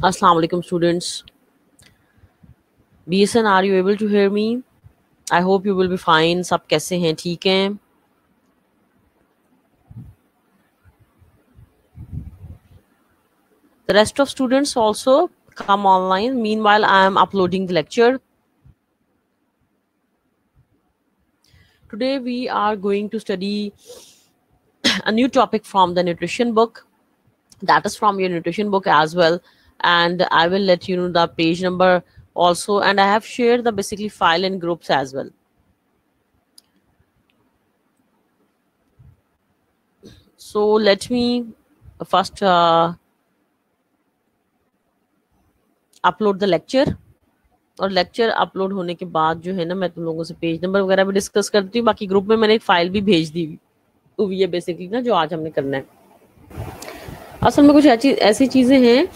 Assalamu alaikum students. BSN, are you able to hear me? I hope you will be fine. सब कैसे हैं? ठीक हैं? The rest of students also come online. Meanwhile, I am uploading the lecture. Today we are going to study a new topic from the nutrition book. That is from your nutrition book as well. And I will let you know the page number also. And I have shared the basically file in groups as well. So let me first upload the lecture. और lecture upload होने के बाद जो है ना मैं तुम लोगों से पेज नंबर वगैरह भी डिस्कस करती हूँ। बाकी ग्रुप में मैंने एक फाइल भी भेज दी हुई है बेसिकली ना, जो आज हमने करना है। असल में कुछ ऐसी चीजें हैं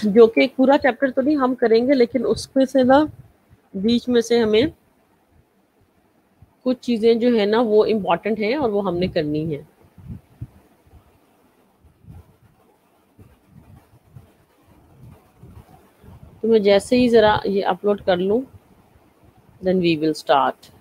जो कि एक पूरा चैप्टर तो नहीं हम करेंगे, लेकिन उसमें से ना बीच में से हमें कुछ चीजें जो है ना वो इम्पोर्टेंट हैं और वो हमने करनी है। तो मैं जैसे ही जरा ये अपलोड कर लूँ, देन वी विल स्टार्ट।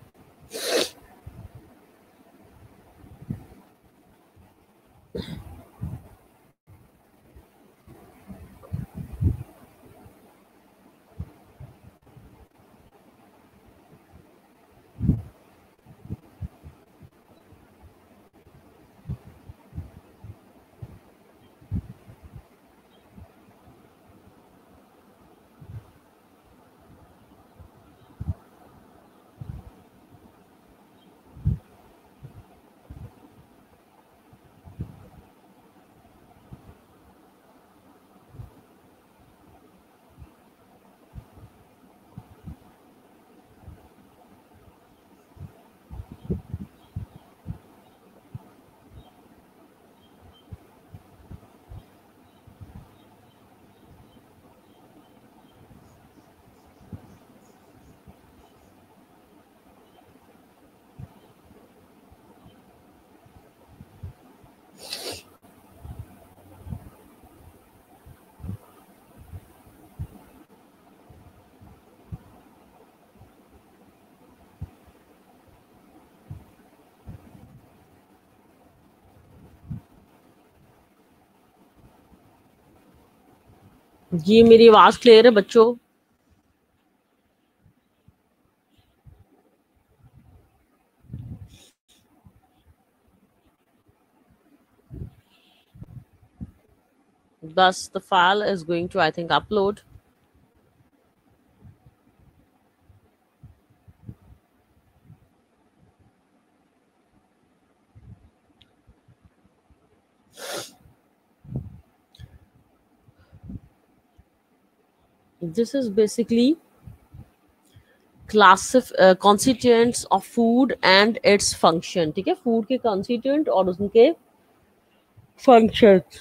जी मेरी आवाज क्लियर है बच्चों? Thus the file is going to, I think, upload. This is basically constituents of food and its function. ठीक है, फूड के constituent और उनके functions.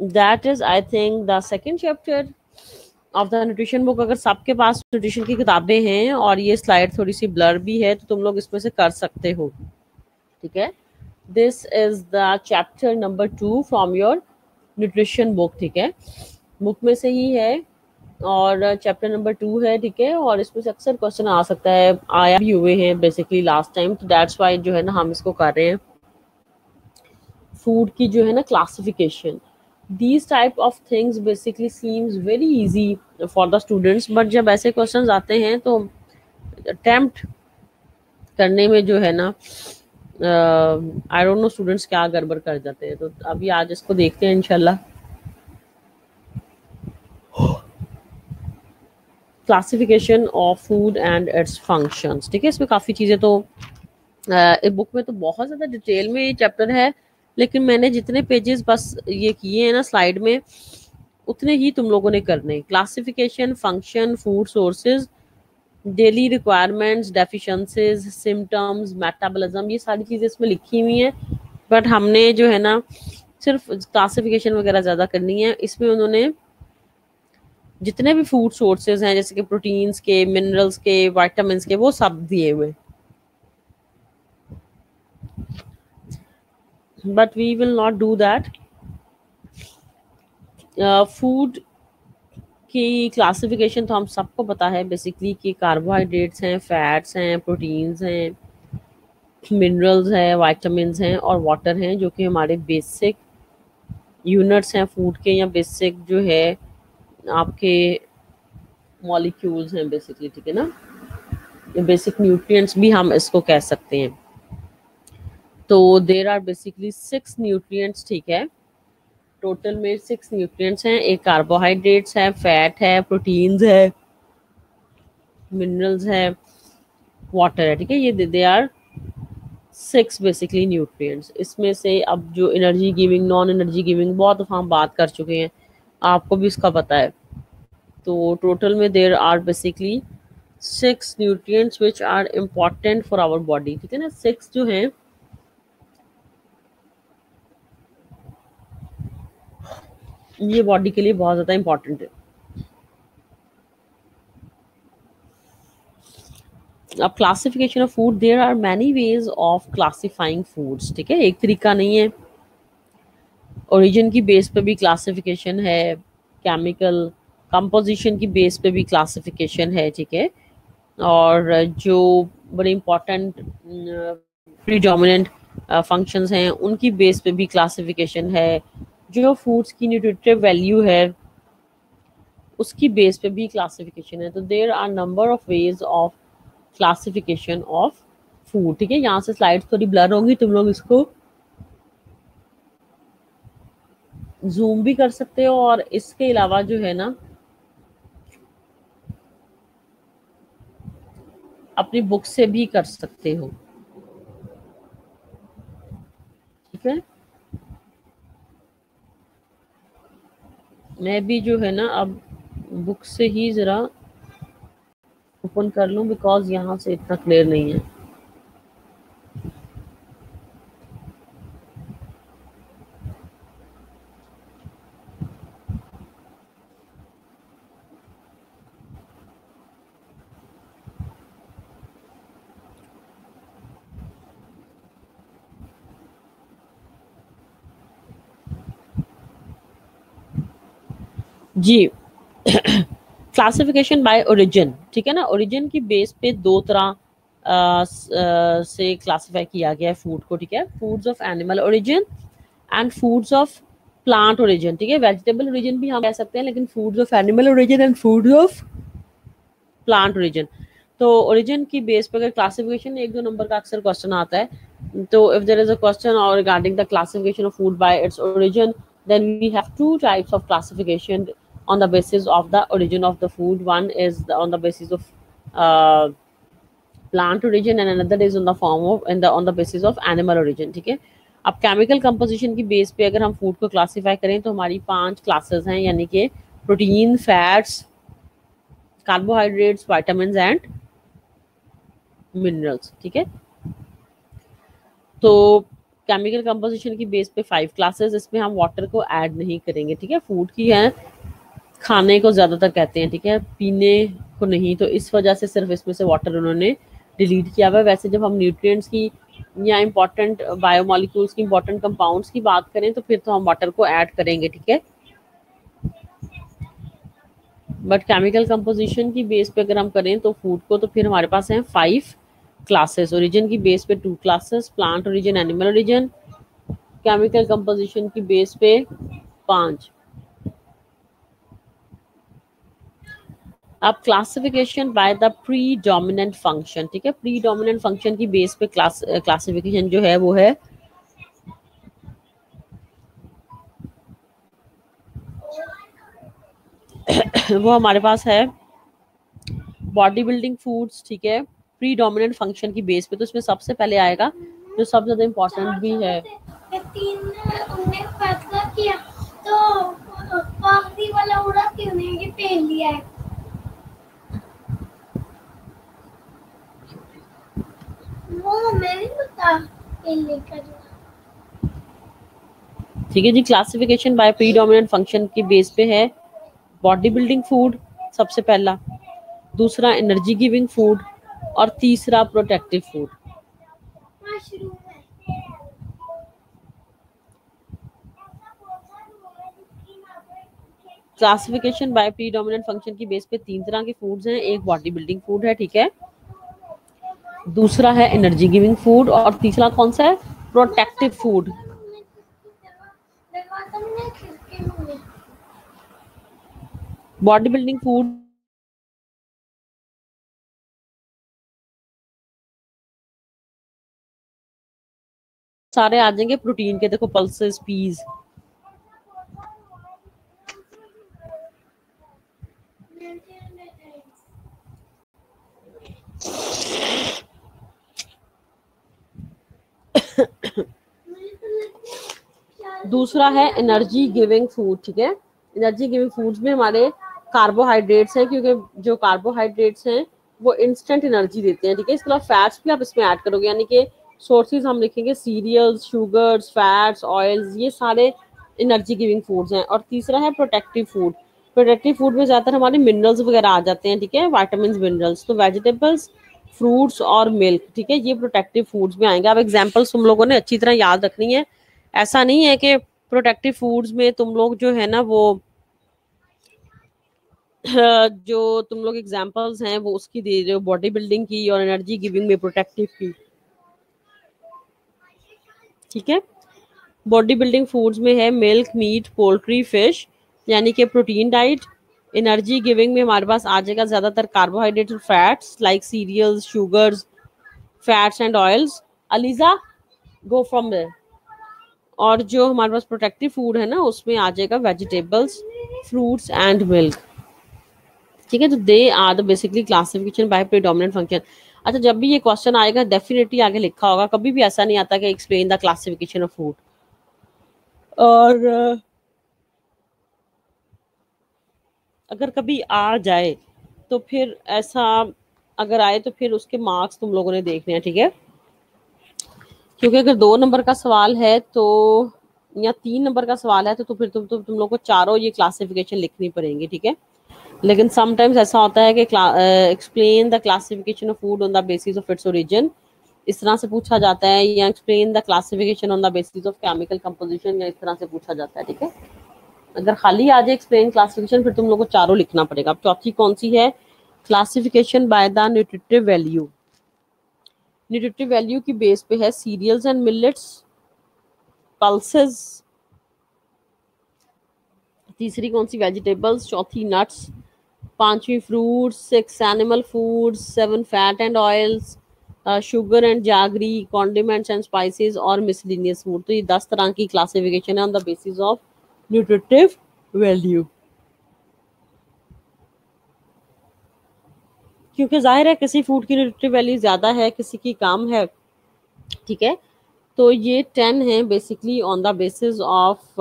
That is, I think, the second chapter of the nutrition book. अगर सबके पास nutrition की किताबें हैं और ये स्लाइड थोड़ी सी ब्लर भी है तो तुम लोग इसमें से कर सकते हो। ठीक है, this is the chapter number 2 from your nutrition book. ठीक है, बुक में से ही है और चैप्टर नंबर 2 है। ठीक है, और इसमें से अक्सर क्वेश्चन आ सकता है, आया भी हुए हैं बेसिकली लास्ट टाइम, तो दैट्स वाई जो है ना हम इसको कर रहे हैं। फूड की जो है ना classification, these type of things basically seems very easy for the students, but जब ऐसे क्वेश्चंस आते हैं तो अटेम्प्ट करने में जो है ना आई डोंट नो स्टूडेंट्स क्या गड़बड़ कर जाते हैं। तो अभी आज इसको देखते हैं इंशाल्लाह। Classification of food and it's functions. ठीक है, इसमें काफ़ी चीज़ें तो बुक में तो बहुत ज़्यादा डिटेल में ये चैप्टर है, लेकिन मैंने जितने पेजेस बस ये किए हैं ना स्लाइड में, उतने ही तुम लोगों ने करने। Classification, function, food sources, daily requirements, deficiencies, symptoms, metabolism, ये सारी चीज़ें इसमें लिखी हुई हैं, बट हमने जो है ना सिर्फ क्लासिफिकेशन वगैरह ज़्यादा करनी है। इसमें उन्होंने जितने भी फूड सोर्सेज हैं जैसे कि प्रोटीन्स के, मिनरल्स के, विटामिन्स के, वो सब दिए हुए, but we will not do that. Food की क्लासिफिकेशन तो हम सबको पता है बेसिकली कि कार्बोहाइड्रेट्स हैं, फैट्स हैं, प्रोटीन्स हैं, मिनरल्स हैं, विटामिन्स हैं और वाटर हैं, जो कि हमारे बेसिक यूनिट्स हैं फूड के, या बेसिक जो है आपके मॉलिक्यूल्स हैं बेसिकली, ठीक है ना, या बेसिक न्यूट्रिएंट्स भी हम इसको कह सकते हैं। तो देर आर बेसिकली 6 न्यूट्रिएंट्स, ठीक है, टोटल में 6 न्यूट्रिएंट्स हैं। एक कार्बोहाइड्रेट्स है, फैट है, प्रोटीन्स है, मिनरल्स है, वाटर है, ठीक है, ये दे आर 6 बेसिकली न्यूट्रिएंट्स। इसमें से अब जो energy giving, non energy giving, बहुत दफ़ा हम बात कर चुके हैं, आपको भी इसका पता है। तो टोटल में there are basically 6 nutrients which are important for our body, ठीक है ना। 6 जो हैं ये बॉडी के लिए बहुत ज़्यादा इम्पॉर्टेंट है। अब classification of food, there are many ways of classifying foods, ठीक है, एक तरीका नहीं है। ओरिजिन की बेस पे भी क्लासिफिकेशन है, केमिकल कंपोजिशन की बेस पे भी क्लासिफिकेशन है, ठीक है, और जो बड़े इम्पोर्टेंट प्रीडोमिनेंट फंक्शंस हैं उनकी बेस पे भी क्लासिफिकेशन है, जो फूड्स की न्यूट्रिटिव वैल्यू है उसकी बेस पे भी क्लासिफिकेशन है। तो there are number of ways of classification of food, ठीक है। यहाँ से स्लाइड्स थोड़ी ब्लर होंगी, तुम लोग इसको जूम भी कर सकते हो, और इसके अलावा जो है ना अपनी बुक से भी कर सकते हो, ठीक है। मैं भी जो है ना अब बुक से ही ज़रा ओपन कर लूँ, बिकॉज यहाँ से इतना क्लियर नहीं है। जी, क्लासिफिकेशन बाय ओरिजिन, ठीक है ना। ओरिजिन की बेस पे दो तरह से क्लासिफाई किया गया है फूड को, ठीक है। Foods of animal origin and foods of plant origin, ठीक है। वेजिटेबल ओरिजिन भी हम कह सकते हैं, लेकिन foods of animal origin and foods of plant origin. तो ओरिजिन की बेस पर अगर क्लासिफिकेशन 1-2 नंबर का अक्सर क्वेश्चन आता है, तो if there is a question और regarding the classification of food by its origin, then we have two types of classification on the basis of the origin of the food. One is on the basis of uh, plant origin and another is on the form of on the basis of animal origin, ठीक है। अब chemical composition की base पे अगर हम food को classify करें तो हमारी 5 क्लासेस हैं, यानी कि protein, fats, carbohydrates, vitamins and minerals, ठीक है। तो केमिकल कंपोजिशन की बेस पे 5 क्लासेस, इसमें हम वाटर को ऐड नहीं करेंगे, ठीक है। फूड की है, खाने को ज़्यादातर कहते हैं, ठीक है, पीने को नहीं, तो इस वजह से सिर्फ इसमें से वाटर उन्होंने डिलीट किया हुआ है। वैसे जब हम न्यूट्रिएंट्स की या इंपॉर्टेंट बायोमोलिक्यूल्स की, इंपॉर्टेंट कंपाउंड्स की बात करें तो फिर तो हम वाटर को ऐड करेंगे, ठीक है। बट केमिकल कंपोजिशन की बेस पे अगर हम करें तो फूड को, तो फिर हमारे पास हैं 5 क्लासेस। ओरिजिन की बेस पे 2 classes, plant origin, animal origin, chemical composition की बेस पे 5। अब classification by the pre dominant function, ठीक है। प्री डोमिनेंट फंक्शन की बेस पे क्लासिफिकेशन जो है वो है वो हमारे पास है बॉडी बिल्डिंग फूड्स, ठीक है, प्री डोमिनेंट फंक्शन की बेस पे। तो इसमें सबसे पहले आएगा जो सबसे ज्यादा इम्पोर्टेंट भी है, ठीक है जी। Classification by predominant function की बेस पे है बॉडी बिल्डिंग फूड सबसे पहला, दूसरा एनर्जी गिविंग फूड, और तीसरा protective food. Classification by predominant function की बेस पे 3 तरह के फूड्स हैं। एक बॉडी बिल्डिंग फूड है, ठीक है, दूसरा है एनर्जी गिविंग फूड, और तीसरा कौन सा है, protective food. Body building food सारे आ जाएंगे प्रोटीन के, देखो पल्सेस, पीज। दूसरा है एनर्जी गिविंग फूड, ठीक है। एनर्जी गिविंग फूड्स में हमारे कार्बोहाइड्रेट्स हैं, क्योंकि जो कार्बोहाइड्रेट्स हैं वो इंस्टेंट एनर्जी देते हैं, ठीक है। इसके अलावा फैट्स भी आप इसमें ऐड करोगे, यानी कि सोर्सेज हम लिखेंगे सीरियल्स, शुगर्स, फैट्स, ऑयल्स, ये सारे एनर्जी गिविंग फूड्स हैं। और तीसरा है प्रोटेक्टिव फूड। प्रोटेक्टिव फूड में ज़्यादातर हमारे मिनरल्स वगैरह आ जाते हैं, ठीक है, वाइटामिन, मिनरल्स। तो वेजिटेबल्स, फ्रूट्स और मिल्क, ठीक है, ये प्रोटेक्टिव फूड्स में आएंगे। अब एग्जाम्पल्स तुम लोगों ने अच्छी तरह याद रखनी है। ऐसा नहीं है कि प्रोटेक्टिव फूड्स में तुम लोग जो है ना वो जो तुम लोग एग्जांपल्स हैं वो उसकी दे रहे हो, बॉडी बिल्डिंग की और एनर्जी गिविंग में प्रोटेक्टिव की, ठीक है। बॉडी बिल्डिंग फूड्स में है मिल्क, मीट, पोल्ट्री, फिश, यानी कि प्रोटीन डाइट। एनर्जी गिविंग में हमारे पास आ जाएगा ज्यादातर कार्बोहाइड्रेट और fats like cereals, sugars, fats and oils. अलीजा, गो फ्रॉम देयर। और जो हमारे पास प्रोटेक्टिव फूड है ना उसमें आ जाएगा वेजिटेबल्स, फ्रूट्स एंड मिल्क, ठीक है। तो they are the basically classification by predominant function. अच्छा, जब भी ये क्वेश्चन आएगा डेफिनेटली आगे लिखा होगा, कभी भी ऐसा नहीं आता कि explain the classification of food. और अगर कभी आ जाए तो फिर ऐसा अगर आए तो फिर उसके मार्क्स तुम लोगों ने देखने हैं, ठीक है। क्योंकि अगर 2 नंबर का सवाल है तो या 3 नंबर का सवाल है तो फिर तुम लोग को चारों ये क्लासिफिकेशन लिखनी पड़ेंगी, ठीक है। लेकिन समटाइम्स ऐसा होता है कि explain the classification of food on the basis of its origin, इस तरह से पूछा जाता है, या explain the classification on the basis of chemical composition, या इस तरह से पूछा जाता है, ठीक है। अगर खाली आ जाए एक्सप्लेन क्लासिफिकेशन फिर तुम लोग को चारों लिखना पड़ेगा। अब चौथी कौन सी है, classification by the nutritive value. Nutritive value की बेस पे है सीरियल्स एंड मिलेट्स, पल्सेस, तीसरी कौन सी वेजिटेबल्स, चौथी नट्स, पांचवी fruits, 6 animal foods, 7 fat and oils, sugar and जागरी, condiments and spices और मिसलिनियस फूड। तो ये 10 तरह की क्लासिफिकेशन है on the basis of nutritive value. क्योंकि जाहिर है किसी फूड की न्यूट्रिटिव वैल्यू ज्यादा है, किसी की कम है, ठीक है। तो ये 10 है basically on the basis of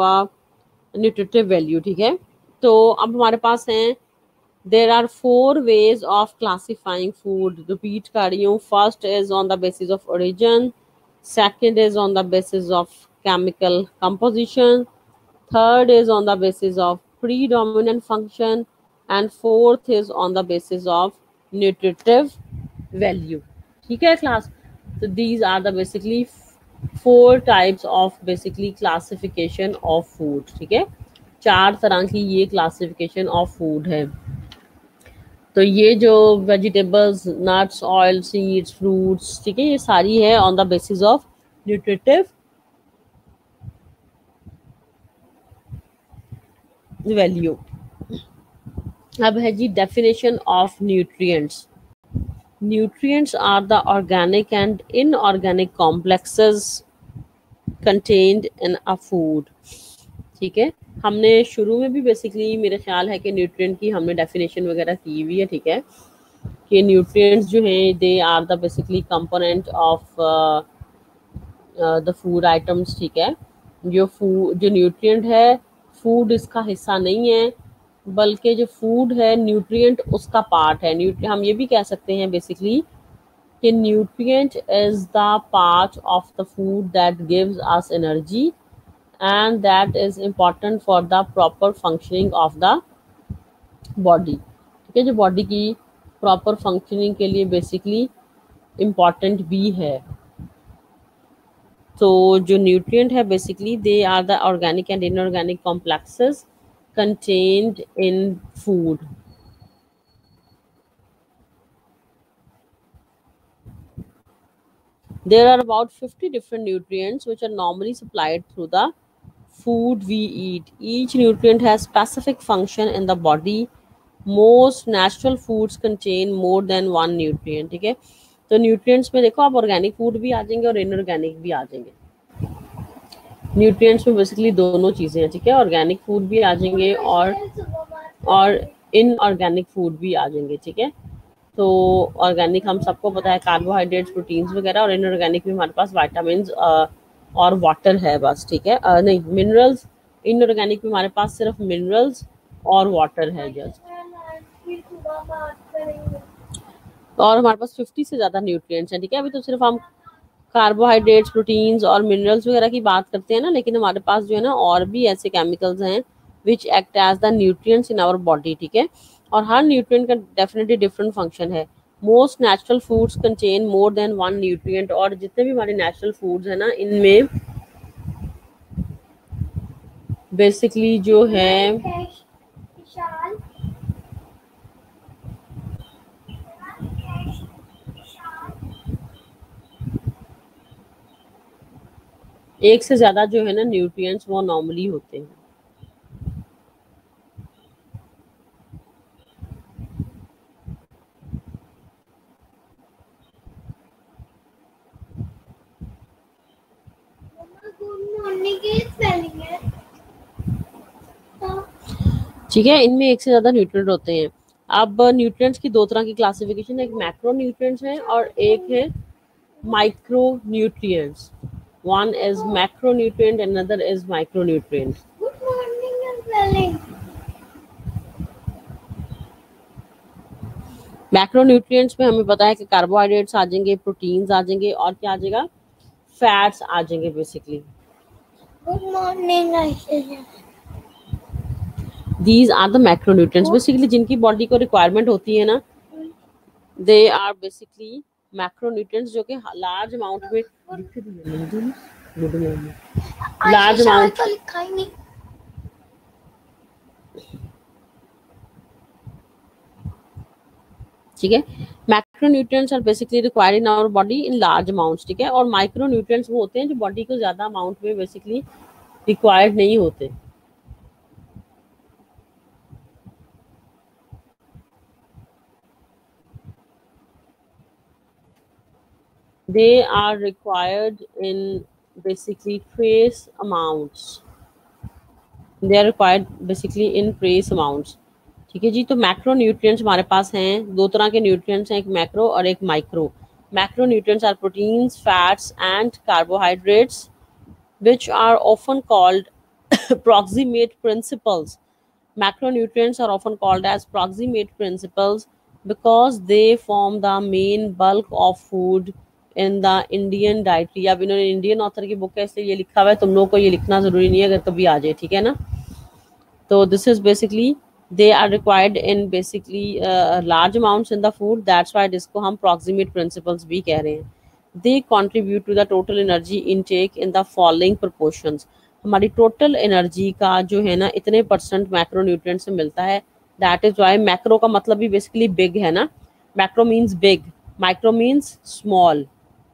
nutritive value, ठीक है। तो अब हमारे पास हैं there are 4 ways of classifying food, repeat कर रही हूँ। First is on the basis of origin, second is on the basis of chemical composition, third is on the basis of predominant function, and fourth is on the basis of nutritive value, ठीक है class। So these are the basically 4 types of basically classification of food, ठीक है। 4 तरह की ये classification of food है। तो ये जो vegetables, nuts, oil, seeds, fruits, ठीक है, ये सारी है on the basis of nutritive value. अब है जी definition of nutrients. Nutrients are the organic and inorganic complexes contained in a food, ठीक है। हमने शुरू में भी बेसिकली मेरा ख्याल है कि न्यूट्रिएंट की हमने डेफिनेशन वगैरह की हुई है, ठीक है, कि न्यूट्रिएंट्स जो हैं they are the basically component of the food items, ठीक है। जो न्यूट्रिएंट है फूड इसका हिस्सा नहीं है, बल्कि जो फूड है न्यूट्रिएंट उसका पार्ट है। हम ये भी कह सकते हैं बेसिकली कि nutrient is the part of the food that gives us energy and that is important for the proper functioning of the body, ठीक है, जो बॉडी की प्रॉपर फंक्शनिंग के लिए बेसिकली इम्पॉर्टेंट भी है। तो जो न्यूट्रिएंट है basically they are the organic and inorganic complexes contained in food. There are about 50 different nutrients which are normally supplied through the food we eat. Each nutrient has specific function in the body. Most natural foods contain more than one nutrient. ठीक है, तो nutrients में देखो आप organic food भी आ जाएंगे और inorganic भी आ जाएंगे. न्यूट्रिएंट्स में बेसिकली दोनों चीजें हैं. ठीक है, ऑर्गेनिक फूड भी आ जाएंगे और इनऑर्गेनिक फूड भी आ जाएंगे. ठीक है, तो ऑर्गेनिक हम सबको पता है कार्बोहाइड्रेट्स, प्रोटीन्स वगैरह, और इनऑर्गेनिक में हमारे पास विटामिन्स और वाटर है बस. ठीक है, नहीं मिनरल्स. इनऑर्गेनिक में हमारे पास सिर्फ मिनरल्स और वाटर है जस्ट. और हमारे पास 50 से ज़्यादा न्यूट्रिएंट्स हैं. ठीक है, अभी तो सिर्फ हम कार्बोहाइड्रेट्स, प्रोटीन्स और मिनरल्स वगैरह की बात करते हैं ना, लेकिन हमारे पास जो है ना और भी ऐसे केमिकल्स हैं which act as the nutrients in our body. ठीक है, और हर न्यूट्रिएंट का डेफिनेटली डिफरेंट फंक्शन है. Most natural foods contain more than one nutrient. और जितने भी हमारे नेचुरल फूड्स हैं ना, इनमें बेसिकली जो है एक से ज्यादा जो है ना न्यूट्रिएंट्स वो नॉर्मली होते हैं. ठीक है, इनमें एक से ज्यादा न्यूट्रिएंट होते हैं. अब न्यूट्रिएंट्स की दो तरह की क्लासिफिकेशन है, एक मैक्रो न्यूट्रिएंट्स है और एक है micro nutrients. One is macronutrient, another is micronutrient. Good morning and spelling. Macronutrients में हमें पता है कि कार्बोहाइड्रेट्स आ जाएंगे, प्रोटीन्स आ जाएंगे और क्या आ जाएगा, फैट्स आ जाएंगे basically. Good morning. These are the macronutrients basically जिनकी बॉडी को रिक्वायरमेंट होती है ना. दे आर बेसिकली मैक्रोन्यूट्रिएंट्स जो कि लार्ज अमाउंट में लार्ज अमाउंट. ठीक है, macronutrients are basically required in our body in large amounts. ठीक है, और माइक्रोन्यूट्रिएंट्स वो होते हैं जो बॉडी को ज्यादा अमाउंट में बेसिकली रिक्वायर्ड नहीं होते. They are required in basically trace amounts. They are required basically in trace amounts. ठीक है जी, तो मैक्रो न्यूट्रिएंट्स हमारे पास हैं. दो तरह के न्यूट्रिएंट्स हैं, एक मैक्रो और एक micro. Macro nutrients are proteins, fats and carbohydrates which are often called proximate principles. Macronutrients are often called as proximate principles because they form the main bulk of food in the Indian dietary. अब इन्होंने Indian author की book है इसलिए ये लिखा हुआ है, तुम लोग को ये लिखना जरूरी नहीं है अगर कभी आ जाए. ठीक है ना, तो this is basically they are required in basically large amounts in the food. That's why इसको हम proximate principles भी कह रहे हैं. They contribute to the total energy intake in the following proportions. हमारी टोटल एनर्जी का जो है ना इतने परसेंट मैक्रोन्यूट्रिएंट से मिलता है. दैट इज वाई मैक्रो का मतलब भी बेसिकली बिग है ना. Macro means big, micro means small.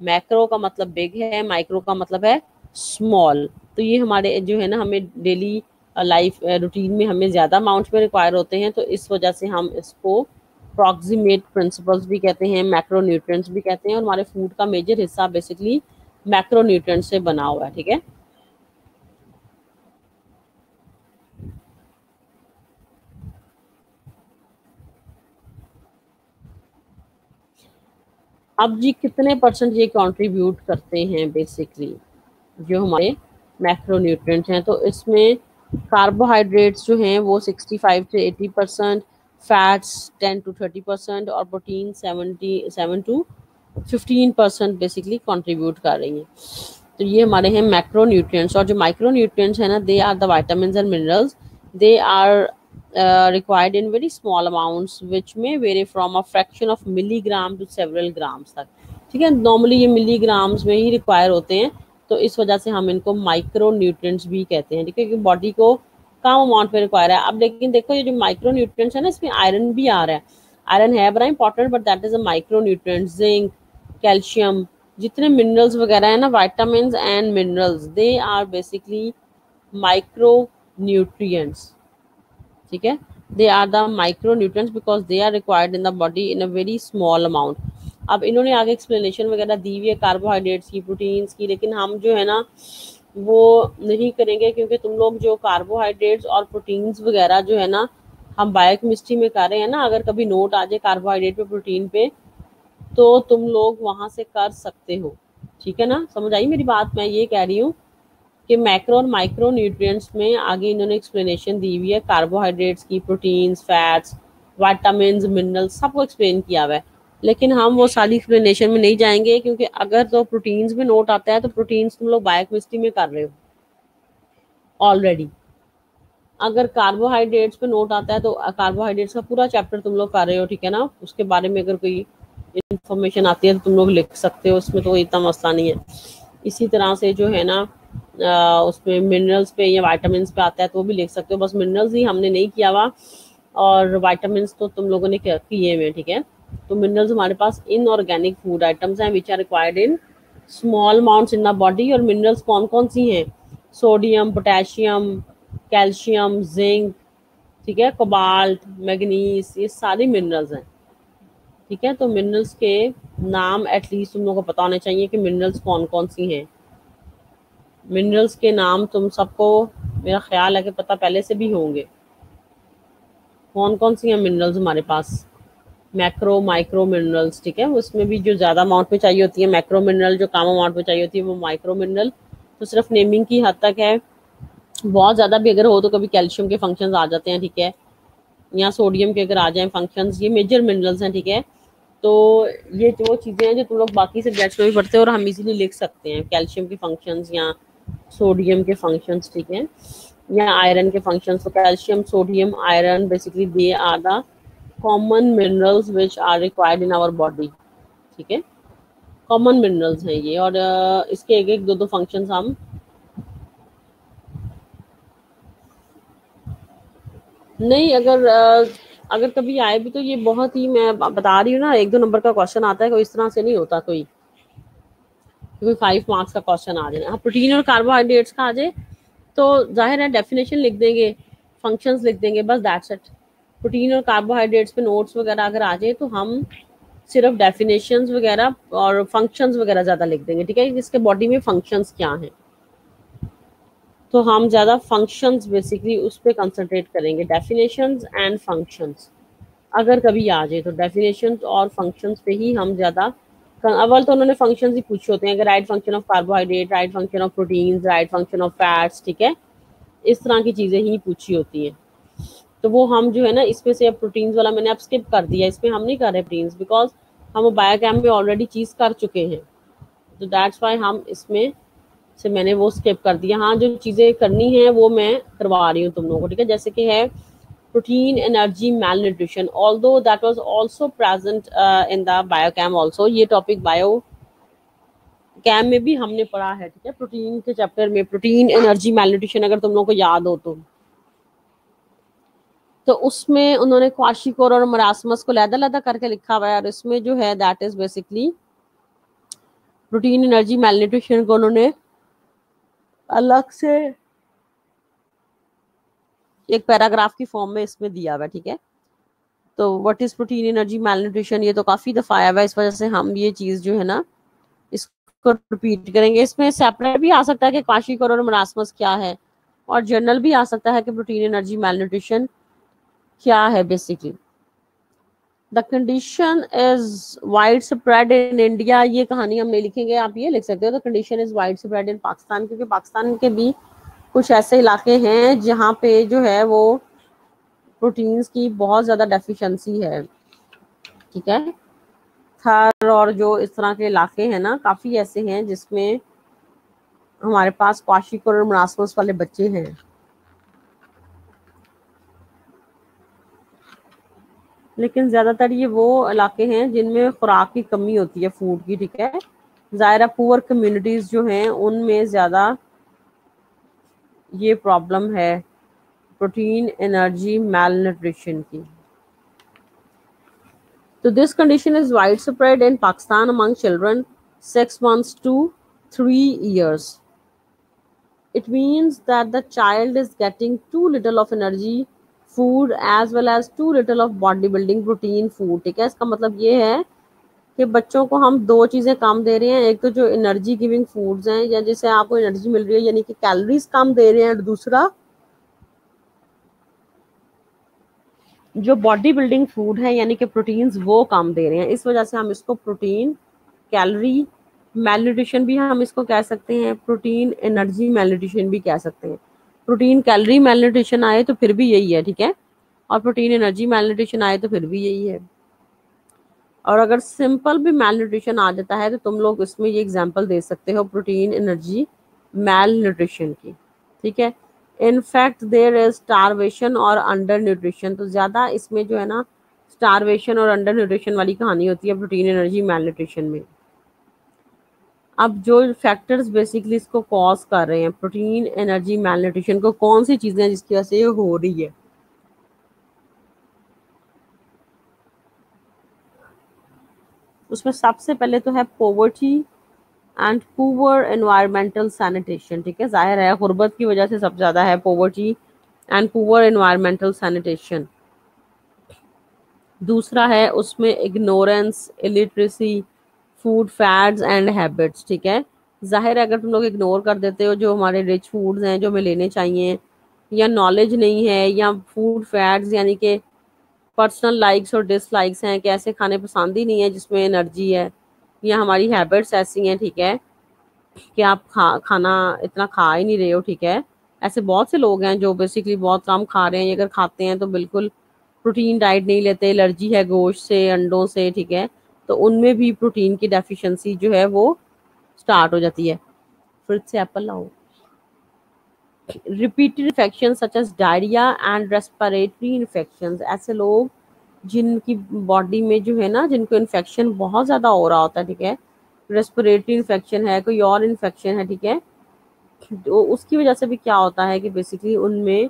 Macro का मतलब बिग है, माइक्रो का मतलब है स्मॉल. तो ये हमारे जो है ना हमें डेली लाइफ रूटीन में हमें ज़्यादा अमाउंट में रिक्वायर होते हैं, तो इस वजह से हम इसको प्रॉक्सिमेट प्रिंसिपल्स भी कहते हैं, मैक्रोन्यूट्रिएंट्स भी कहते हैं. और हमारे फूड का मेजर हिस्सा बेसिकली मैक्रोन्यूट्रिएंट से बना हुआ है. ठीक है, अब जी कितने परसेंट ये कंट्रीब्यूट करते हैं बेसिकली जो हमारे मैक्रोन्यूट्रिएंट्स हैं, तो इसमें कार्बोहाइड्रेट्स जो हैं वो 65 से 80%, फैट्स 10 to 30% और प्रोटीन 77 to 15% बेसिकली कंट्रीब्यूट कर रही हैं. तो ये हमारे हैं मैक्रोन्यूट्रिएंट्स. और जो माइक्रोन्यूट्रिएंट्स हैं ना, they are the vitamins and minerals. They are required in very small amounts which may vary from a fraction of milligram to several grams तक. ठीक है, नॉर्मली ये मिलीग्राम्स में ही रिक्वायर होते हैं, तो इस वजह से हम इनको माइक्रो न्यूट्रिएंट्स भी कहते हैं. ठीक है, क्योंकि बॉडी को कम अमाउंट में रिक्वायर है। अब लेकिन देखो ये जो माइक्रो न्यूट्रिएंट्स है ना, इसमें आयरन भी आ रहा है। आयरन है बड़ा important, but that is a micro nutrient. Zinc, calcium, जितने मिनरल्स वगैरह है ना, vitamin and minerals, they are basically micro nutrients. ठीक है, they are the micro nutrients because they are required in the body in a very small amount. अब इन्होंने आगे explanation वगैरह दी हुई है कार्बोहाइड्रेट्स की, प्रोटीन्स की, लेकिन हम जो है ना वो नहीं करेंगे, क्योंकि तुम लोग जो कार्बोहाइड्रेट्स और प्रोटीन्स वगैरह जो है ना, हम बायोकेमिस्ट्री में कर रहे हैं ना, अगर कभी नोट आ जाए कार्बोहाइड्रेट पे, प्रोटीन पे, तो तुम लोग वहां से कर सकते हो। ठीक है ना, समझ आई मेरी बात? मैं ये कह रही हूँ कि मैक्रो और माइक्रो न्यूट्रिएंट्स में आगे इन्होंने एक्सप्लेनेशन दी हुई है कार्बोहाइड्रेट्स की, प्रोटीन्स, फैट्स, विटामिन्स, मिनरल्स, सबको एक्सप्लेन किया हुआ है। लेकिन हम वो सारी एक्सप्लेनेशन में नहीं जाएंगे, क्योंकि अगर तो प्रोटीन्स में नोट आता है तो प्रोटीन्स तुम लोग बायोकेमिस्ट्री में कर रहे हो ऑलरेडी। अगर कार्बोहाइड्रेट्स पे नोट आता है तो कार्बोहाइड्रेट्स का पूरा चैप्टर तुम लोग कर रहे हो। ठीक है ना, उसके बारे में अगर कोई इंफॉर्मेशन आती है तो तुम लोग लिख सकते हो, उसमें तो इतना मसला नहीं है। इसी तरह से जो है ना उसमें मिनरल्स पे या विटामिन पे आता है तो वो भी लिख सकते हो। बस मिनरल्स ही हमने नहीं किया हुआ, और विटामिन तो तुम लोगों ने किए हुए। ठीक है, तो मिनरल्स हमारे पास इनऑर्गेनिक फूड आइटम्स हैं which are required in small amounts in the body. और मिनरल्स कौन कौन सी हैं? सोडियम, पोटेशियम, कैल्शियम, जिंक, ठीक है, कोबाल्ट, मैग्नीज, ये सारी मिनरल्स हैं। ठीक है, तो मिनरल्स के नाम एटलीस्ट तुम लोगों को पता होने चाहिए कि मिनरल्स कौन कौन सी हैं। मिनरल्स के नाम तुम सबको मेरा ख्याल है कि पता पहले से भी होंगे। कौन कौन सी हैं मिनरल्स हमारे पास? Macro, micro minerals. ठीक है, उसमें भी जो ज़्यादा अमाउंट में चाहिए होती है मैक्रो मिनरल, जो कम अमाउंट में चाहिए होती है वो माइक्रो मिनरल। तो सिर्फ नेमिंग की हद तक है, बहुत ज़्यादा भी अगर हो तो कभी कैल्शियम के फंक्शंस आ जाते हैं। ठीक है, या सोडियम के अगर आ जाएं फंक्शंस, ये मेजर मिनरल्स हैं। ठीक है, तो ये वो चीज़ें हैं जो तुम लोग बाकी सब्जेक्ट्स में भी पढ़ते हो और हम इजीली लिख सकते हैं, कैल्शियम के फंक्शंस या सोडियम के फंक्शंस। ठीक है, या आयरन के फंक्शंस। तो calcium, sodium, iron, basically they are the common minerals which are required in our body. ठीक है, कॉमन मिनरल्स हैं ये, और इसके एक एक दो दो फंक्शंस हम नहीं, अगर कभी आए भी तो ये बहुत ही, मैं बता रही हूँ ना, एक दो नंबर का क्वेश्चन आता है, कोई इस तरह से नहीं होता कोई 5 मार्क्स का क्वेश्चन आ जाए। हाँ, प्रोटीन और कार्बोहाइड्रेट्स का आ जाए तो जाहिर है डेफिनेशन लिख देंगे, फंक्शंस लिख देंगे, बस दैट्स इट। प्रोटीन और कार्बोहाइड्रेट्स पे नोट्स वगैरह अगर आ जाए तो हम सिर्फ डेफिनेशंस वगैरह और फंक्शंस वगैरह ज़्यादा लिख देंगे। ठीक है, इसके बॉडी में फंक्शंस क्या हैं, तो हम ज़्यादा फंक्शंस बेसिकली उस पर कंसंट्रेट करेंगे, डेफिनेशंस एंड फंक्शंस। अगर कभी आ जाए तो डेफिनेशंस और फंक्शंस पे ही हम ज़्यादा, अव्वल तो उन्होंने फंक्शंस ही पूछे होते हैं, अगर right function of carbohydrate, right function of proteins, right function of fats. ठीक है, इस तरह की चीज़ें ही पूछी होती हैं। तो वो हम जो है ना, इसमें से अब प्रोटीन्स वाला मैंने अब स्किप कर दिया, इसमें हम नहीं कर रहे प्रोटीन्स, बिकॉज हम बायोकेम में ऑलरेडी चीज़ कर चुके हैं, तो दैट्स वाई हम इसमें से मैंने वो स्किप कर दिया। हाँ, जो चीज़ें करनी है वो मैं करवा रही हूँ तुम लोगों को। ठीक है, जैसे कि है protein energy malnutrition, although that was also present in the biochem also. ये टॉपिक बायो कैम में भी हमने पढ़ा है। ठीक है, प्रोटीन के चैप्टर में प्रोटीन एनर्जी मैल न्यूट्रिशन, अगर तुम लोगों को याद हो तो उसमें उन्होंने क्वाशिकोर और मरासमस को लैदा करके लिखा हुआ है, और इसमें जो है that is basically protein energy malnutrition को उन्होंने अलग से एक पैराग्राफ की फॉर्म में इसमें दिया हुआ है। ठीक है, तो what is protein energy malnutrition, ये तो काफी दफा आया हुआ है, इस वजह से हम ये चीज जो है ना इसको रिपीट करेंगे। इसमें सेपरेट भी आ सकता है कि क्वाशिकोर और मरासमस क्या है, और जर्नल भी आ सकता है कि प्रोटीन एनर्जी मैल न्यूट्रिशन क्या है basically. The condition is wide spread in India, ये कहानी हम नहीं लिखेंगे, आप ये लिख सकते हो the condition is wide spread in Pakistan, क्योंकि पाकिस्तान के भी कुछ ऐसे इलाके हैं जहाँ पे जो है वो प्रोटीन्स की बहुत ज़्यादा डेफिशिएंसी है। ठीक है, थर और जो इस तरह के इलाके हैं ना, काफ़ी ऐसे हैं जिसमें हमारे पास क्वाशिकोर और मरासमस वाले बच्चे हैं। लेकिन ज़्यादातर ये वो इलाके हैं जिनमें खुराक की कमी होती है, फूड की। ठीक है, ज़ाहिर पुअर कम्युनिटीज़ जो हैं उनमें ज़्यादा ये प्रॉब्लम है प्रोटीन एनर्जी मैलन्यूट्रिशन की। तो this condition is wide spread in Pakistan among children 6 months to 3 years. It means that the child is getting too little of energy food as well as too little of body building protein food। ठीक है, इसका मतलब ये है कि बच्चों को हम दो चीजें कम दे रहे हैं, एक तो जो एनर्जी गिविंग फूड्स हैं या जिससे आपको एनर्जी मिल रही है यानी कि कैलोरीज कम दे रहे हैं, और दूसरा जो बॉडी बिल्डिंग फूड है यानी कि प्रोटीन्स वो कम दे रहे हैं। इस वजह से हम इसको प्रोटीन कैलोरी मैलन्यूट्रिशन भी हम इसको कह सकते हैं, प्रोटीन एनर्जी मैलन्यूट्रिशन भी कह सकते हैं। प्रोटीन कैलोरी मैलन्यूट्रिशन आए तो फिर भी यही है, ठीक है, और प्रोटीन एनर्जी मैलन्यूट्रिशन आए तो फिर भी यही है। और अगर सिंपल भी मैलन्यूट्रिशन आ जाता है तो तुम लोग इसमें ये एग्जांपल दे सकते हो प्रोटीन एनर्जी मैलन्यूट्रिशन की, ठीक है। इनफैक्ट देयर इज स्टारवेशन और अंडर न्यूट्रिशन, तो ज़्यादा इसमें जो है ना स्टारवेशन और अंडर न्यूट्रिशन वाली कहानी होती है प्रोटीन एनर्जी मैलन्यूट्रिशन में। अब जो फैक्टर्स बेसिकली इसको कॉज कर रहे हैं प्रोटीन एनर्जी मैलन्यूट्रिशन को, कौन सी चीज़ें हैं जिसकी वजह से ये हो रही है। उसमें सबसे पहले तो है poverty and poor environmental sanitation, ठीक है, जाहिर है गुर्बत की वजह से सबसे ज़्यादा है poverty and poor environmental sanitation. दूसरा है उसमें ignorance, illiteracy, food fads and habits, ठीक है। जाहिर है अगर तुम लोग इग्नोर कर देते हो जो हमारे रिच फूड्स हैं जो हमें लेने चाहिए, या नॉलेज नहीं है, या फूड फैड्स यानी कि पर्सनल लाइक्स और डिसलाइक्स हैं कि ऐसे खाने पसंद ही नहीं है जिसमें एनर्जी है, या हमारी हैबिट्स ऐसी हैं, ठीक है, कि आप खाना इतना खा ही नहीं रहे हो, ठीक है। ऐसे बहुत से लोग हैं जो बेसिकली बहुत कम खा रहे हैं, अगर खाते हैं तो बिल्कुल प्रोटीन डाइट नहीं लेते, एलर्जी है गोश्त से, अंडों से, ठीक है, तो उनमें भी प्रोटीन की डेफिशिएंसी जो है वो स्टार्ट हो जाती है। फ्रिज से एप्पल लाओ। Repeated infection such as diarrhoea and respiratory infection, ऐसे लोग जिनकी बॉडी में जो है ना, जिनको इन्फेक्शन बहुत ज़्यादा हो रहा होता है, ठीक है, रेस्पिरेटरी इन्फेक्शन है, कोई और इन्फेक्शन है, ठीक है, तो उसकी वजह से भी क्या होता है कि बेसिकली उनमें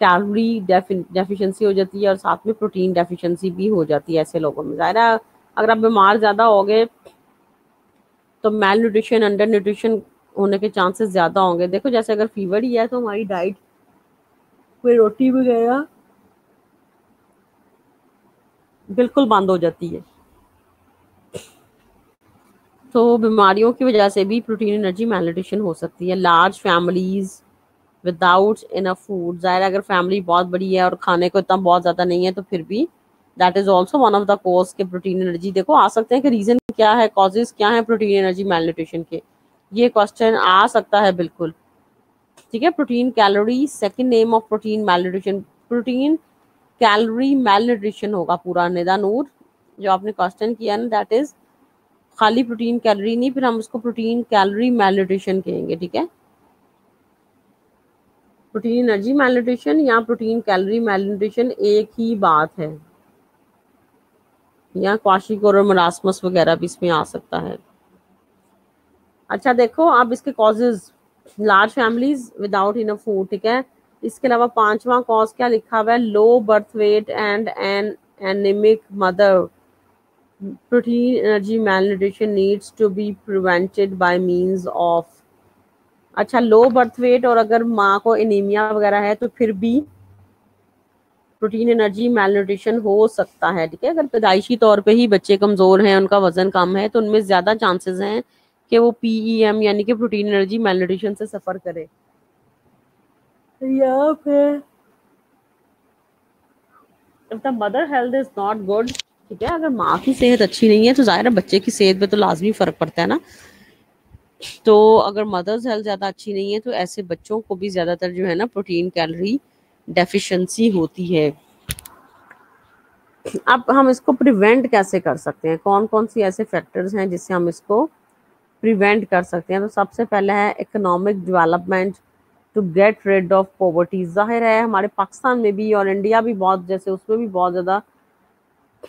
कैलोरी डेफिशिएंसी हो जाती है और साथ में प्रोटीन डेफिशिएंसी भी हो जाती है ऐसे लोगों में। ज़ाहिर है अगर आप बीमार ज़्यादा हो गए तो मेल न्यूट्रिशन, अंडर न्यूट्रिशन होने के चांसेस ज़्यादा होंगे। देखो जैसे अगर फीवर ही है तो हमारी डाइट कोई रोटी वगैरह बिल्कुल बंद हो जाती है। तो बीमारियों की वजह से भी प्रोटीन एनर्जी मैलन्यूट्रिशन हो सकती है। Large families without enough food, ज़ाहिर अगर फैमिली बहुत बड़ी है और खाने को इतना बहुत ज़्यादा नहीं है तो फिर भी that is also one of the cause के प्रोटीन एनर्जी। देखो आ सकते हैं कि रीज़न क्या है, कॉजेज क्या है प्रोटीन एनर्जी मैलन्यूट्रिशन के, ये क्वेश्चन आ सकता है बिल्कुल, ठीक है। Protein calorie second name of protein malnutrition, protein calorie malnutrition होगा पूरा। निदा नूर जो आपने क्वेश्चन किया ना, दैट इज खाली प्रोटीन कैलोरी नहीं, फिर हम उसको प्रोटीन कैलोरी मैलन्यूट्रिशन कहेंगे, ठीक है। प्रोटीन एनर्जी मैलन्यूट्रिशन या प्रोटीन कैलोरी मैलन्यूट्रिशन एक ही बात है। या क्वाशियोर और मरासमस वगैरह भी इसमें आ सकता है। अच्छा देखो अब इसके causes, large families without enough food, ठीक है। इसके अलावा पांचवा कॉज क्या लिखा हुआ है, low birth weight and an anaemic mother, protein energy malnutrition needs to be prevented by means of. अच्छा लो बर्थ वेट और अगर माँ को एनीमिया वगैरह है तो फिर भी प्रोटीन एनर्जी मैलन्यूट्रिशन हो सकता है, ठीक है। अगर पैदाइशी तौर पे ही बच्चे कमज़ोर हैं, उनका वजन कम है, तो उनमें ज़्यादा चांसेस हैं कि वो PEM यानी कि प्रोटीन एनर्जी मैलन्यूट्रिशन से सफ़र करे। या फिर if the mother health is not good, ठीक है, अगर माँ की सेहत अच्छी नहीं है तो ज़ाहिर है बच्चे की सेहत पे तो लाजमी फ़र्क पड़ता है ना। तो अगर मदर्स हेल्थ ज़्यादा अच्छी नहीं है तो ऐसे बच्चों को भी ज़्यादातर जो है ना प्रोटीन कैलोरी डेफिशिएंसी होती है। अब हम इसको प्रिवेंट कैसे कर सकते हैं, कौन कौन सी ऐसे फैक्टर्स हैं जिससे हम इसको प्रिवेंट कर सकते हैं। तो सबसे पहला है economic development to get rid of poverty. जाहिर है हमारे पाकिस्तान में भी और इंडिया भी बहुत, जैसे उसमें भी बहुत ज़्यादा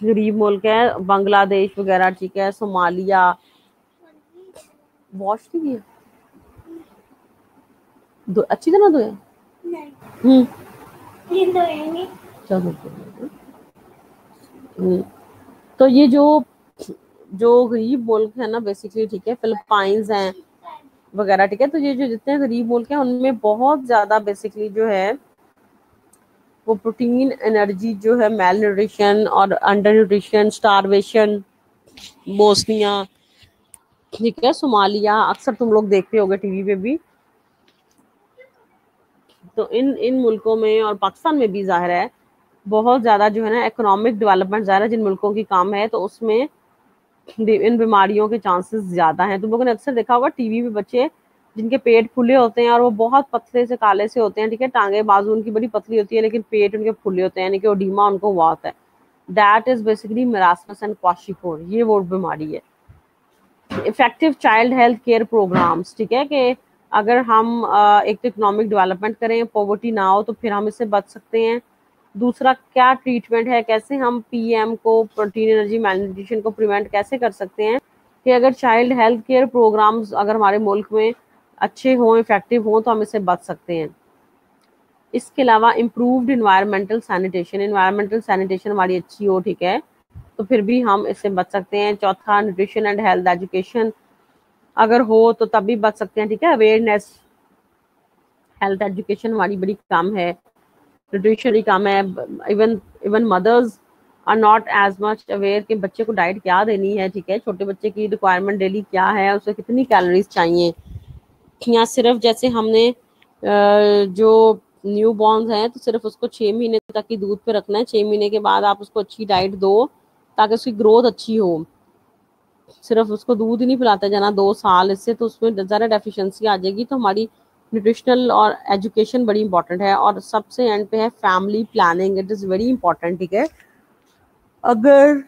गरीब मुल्क है, बांग्लादेश वगैरह, ठीक है, सोमालिया। वॉश नहीं किया, अच्छी तरह धोया। चलो। तो ये जो जो गरीब मुल्क है ना बेसिकली, ठीक है, फिलिपाइंस हैं वगैरह, ठीक है, तो ये जो जितने गरीब मुल्क हैं उनमें बहुत ज्यादा बेसिकली जो है वो प्रोटीन एनर्जी जो है मेल न्यूट्रिशन और अंडर न्यूट्रिशन, स्टारवेशन, बोस्निया, ठीक है, सोमालिया, अक्सर तुम लोग देखते होगे टीवी पे भी। तो इन इन मुल्कों में और पाकिस्तान में भी जाहिर है बहुत ज्यादा जो है ना इकोनॉमिक डेवलपमेंट ज़्यादा जिन मुल्कों की काम है, तो उसमें इन बीमारियों के चांसेस ज्यादा हैं। तुम लोगों ने अक्सर देखा होगा टीवी पे बच्चे जिनके पेट फूले होते हैं और वो बहुत पतले से काले से होते हैं, ठीक है, टांगे बाजू उनकी बड़ी पतली होती है लेकिन पेट उनके फूले होते हैं, यानी कि ओडीमा उनको हुआ होता है। That is basically marasmus and kwashiorkor, ये वो बीमारी है। Effective child health care programs, ठीक है, कि अगर हम एक तो इकोनॉमिक डेवलपमेंट करें, पॉवर्टी ना हो, तो फिर हम इससे बच सकते हैं। दूसरा क्या ट्रीटमेंट है, कैसे हम पीएम को, प्रोटीन एनर्जी मैलन्यूट्रिशन को प्रिवेंट कैसे कर सकते हैं, कि अगर चाइल्ड हेल्थ केयर प्रोग्राम्स अगर हमारे मुल्क में अच्छे हों, इफेक्टिव हों, तो हम इससे बच सकते हैं। इसके अलावा इम्प्रूव्ड इन्वायरमेंटल सैनिटेशन हमारी अच्छी हो, ठीक है, तो फिर भी हम इससे बच सकते हैं। चौथा, न्यूट्रिशन एंड हेल्थ एजुकेशन अगर हो तो तब भी बच सकते हैं, ठीक है। अवेयरनेस, हेल्थ एजुकेशन हमारी बड़ी कम है, न्यूट्रिशन ही कम है। Even even mothers are not as much aware कि बच्चे को डाइट क्या देनी है, ठीक है, छोटे बच्चे की रिक्वायरमेंट डेली क्या है, उसे कितनी कैलोरीज चाहिए। या सिर्फ जैसे हमने जो न्यू बॉर्न है तो सिर्फ उसको 6 महीने तक ही दूध पे रखना है, 6 महीने के बाद आप उसको अच्छी डाइट दो ताकि उसकी ग्रोथ अच्छी हो। सिर्फ उसको दूध ही नहीं पिलाते जाना 2 साल, इससे तो उसमें ज़्यादा डेफिशिएंसी आ जाएगी। तो हमारी न्यूट्रिशनल और एजुकेशन बड़ी इंपॉर्टेंट है। और सबसे एंड पे है family planning, it is very important, ठीक है। अगर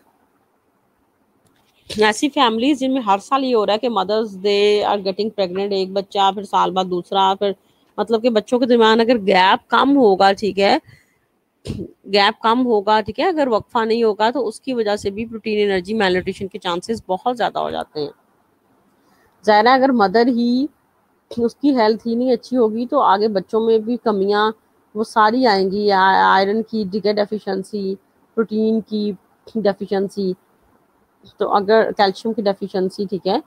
ऐसी फैमिलीज जिनमें हर साल ये हो रहा है कि mothers they are getting pregnant, एक बच्चा फिर साल बाद दूसरा, फिर मतलब कि बच्चों के दरमियान अगर गैप कम होगा, ठीक है, गैप कम होगा, ठीक है, अगर वक्फा नहीं होगा, तो उसकी वजह से भी प्रोटीन एनर्जी मैलन्यूट्रिशन के चांसेस बहुत ज्यादा हो जाते हैं। ज़ाहिर है अगर मदर ही उसकी हेल्थ ही नहीं अच्छी होगी तो आगे बच्चों में भी कमियां वो सारी आएंगी। आयरन की, ठीक है, डेफिशिएंसी, प्रोटीन की डेफिशिएंसी, तो अगर कैल्शियम की डेफिशिएंसी, ठीक है,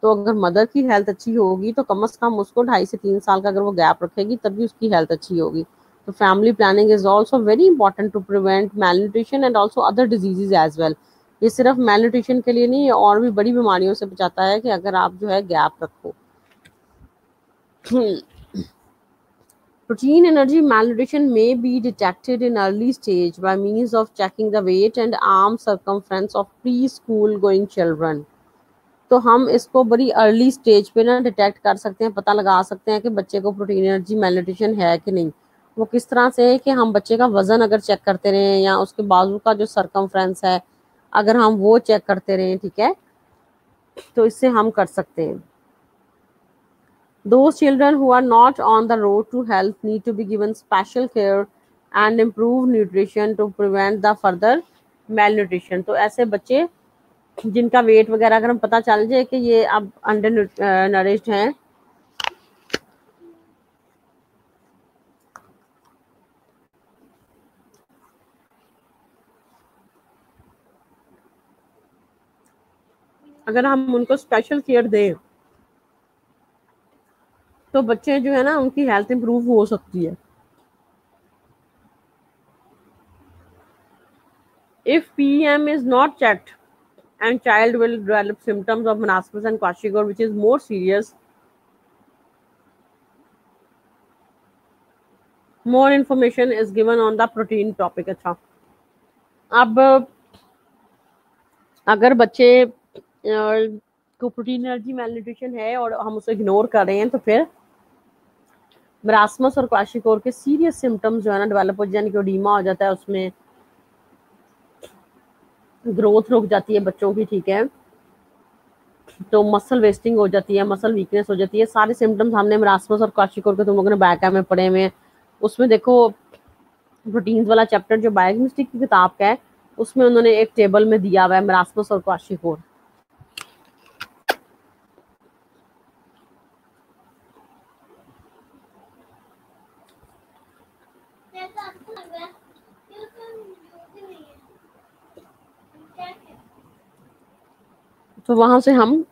तो अगर मदर की हेल्थ अच्छी होगी तो कम से कम उसको 2.5 से 3 साल का अगर वो गैप रखेगी तब भी उसकी हेल्थ अच्छी होगी। तो family planning is also very important to prevent malnutrition and also other diseases as well. ये सिर्फ मैलन्यूट्रिशन के लिए नहीं, और भी बड़ी बीमारियों से बचाता है कि अगर आप जो है गैप रखो। Protein energy malnutrition may be detected in early stage by means of checking the weight and arm circumference of preschool going children. तो हम इसको बड़ी अर्ली स्टेज पे ना डिटेक्ट कर सकते हैं, पता लगा सकते हैं कि बच्चे को प्रोटीन एनर्जी मैलन्यूट्रिशन है कि नहीं। वो किस तरह से है कि हम बच्चे का वजन अगर चेक करते रहें या उसके बाजू का जो सरकमफ्रेंस है अगर हम वो चेक करते रहें, ठीक है, तो इससे हम कर सकते हैं। Those children who are not on the road to health need to be given special care and improved nutrition to prevent the further malnutrition. तो ऐसे बच्चे जिनका वेट वगैरह अगर हम पता चल जाए कि ये अब अंडर नरिश्ड हैं, अगर हम उनको स्पेशल केयर दें तो बच्चे जो है ना उनकी हेल्थ इंप्रूव हो सकती है। If PM is not checked and child will develop symptoms of marasmus and kwashiorkor which is more serious. More information is given on the protein topic. अच्छा, अब अगर बच्चे को प्रोटीन एनर्जी मैलन्यूट्रिशन है और हम उसे इग्नोर कर रहे हैं तो फिर मरासमस और क्वाशियोर के सीरियस सिम्टम्स जो है ना डेवलप हो जाने की, ओडीमा हो जाता है, उसमें ग्रोथ रुक जाती है बच्चों की, ठीक है, तो मसल वेस्टिंग हो जाती है, मसल वीकनेस हो जाती है। सारे सिम्टम्स हमने मरासमस और क्वाशियोर के तुम लोगों ने बायोकेम में पढ़े हुए हैं। उसमें देखो प्रोटीन्स वाला चैप्टर जो बायोकेमिस्ट्री की किताब का है उसमें उन्होंने एक टेबल में दिया हुआ है मरासमस और क्वाशियोर। तो वहां से हम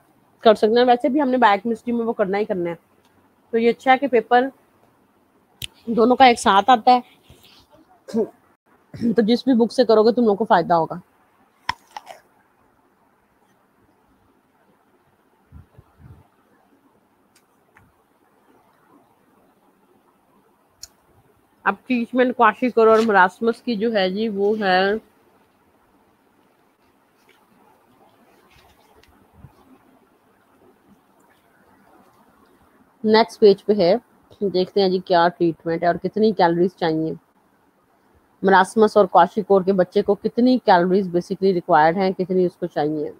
कर सकते हैं। वैसे भी हमने बायोकेमिस्ट्री में वो करना ही करना है, तो ये अच्छा है कि पेपर दोनों का एक साथ आता है। तो जिस भी बुक से करोगे तुम लोग को फायदा होगा। अब ट्रीटमेंट क्वाशिकर और मरासमस की जो है जी वो है नेक्स्ट पेज पे है। देखते हैं जी क्या ट्रीटमेंट है और कितनी कैलोरीज चाहिए। मरासमस और क्वाशिकोर के बच्चे को कितनी कैलोरीज बेसिकली रिक्वायर्ड है, कितनी उसको चाहिए।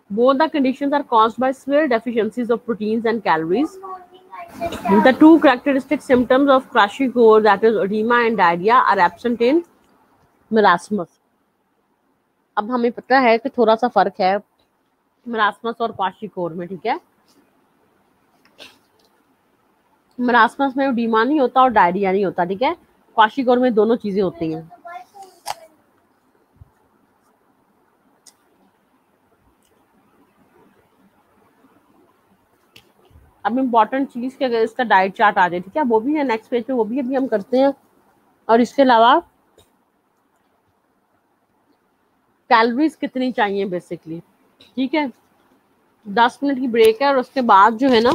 Both the conditions are caused by severe deficiencies of proteins and calories. The two characteristic symptoms of kwashiorkor, that is edema and diarrhea, are absent in marasmus. अब हमें पता है कि थोड़ा सा फर्क है मरासमस और क्वाशिकोर में, ठीक है। मरासमस में एडीमा नहीं होता और डायरिया नहीं होता, ठीक है। क्वाशिकोर में दोनों चीजें होती हैं। अब इम्पोर्टेंट चीज के अगर इसका डाइट चार्ट आ जाए, ठीक है, वो भी है नेक्स्ट पेज पे, वो भी अभी हम करते हैं। और इसके अलावा कैलोरीज कितनी चाहिए बेसिकली, ठीक है। 10 मिनट की ब्रेक है और उसके बाद जो है ना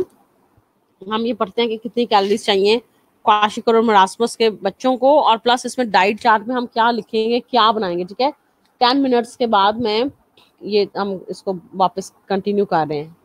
हम ये पढ़ते हैं कि कितनी कैलोरीज चाहिए क्वाशिकर और मरासमस के बच्चों को, और प्लस इसमें डाइट चार्ट में हम क्या लिखेंगे, क्या बनाएंगे, ठीक है। 10 मिनट्स के बाद में ये हम इसको वापस कंटिन्यू कर रहे हैं।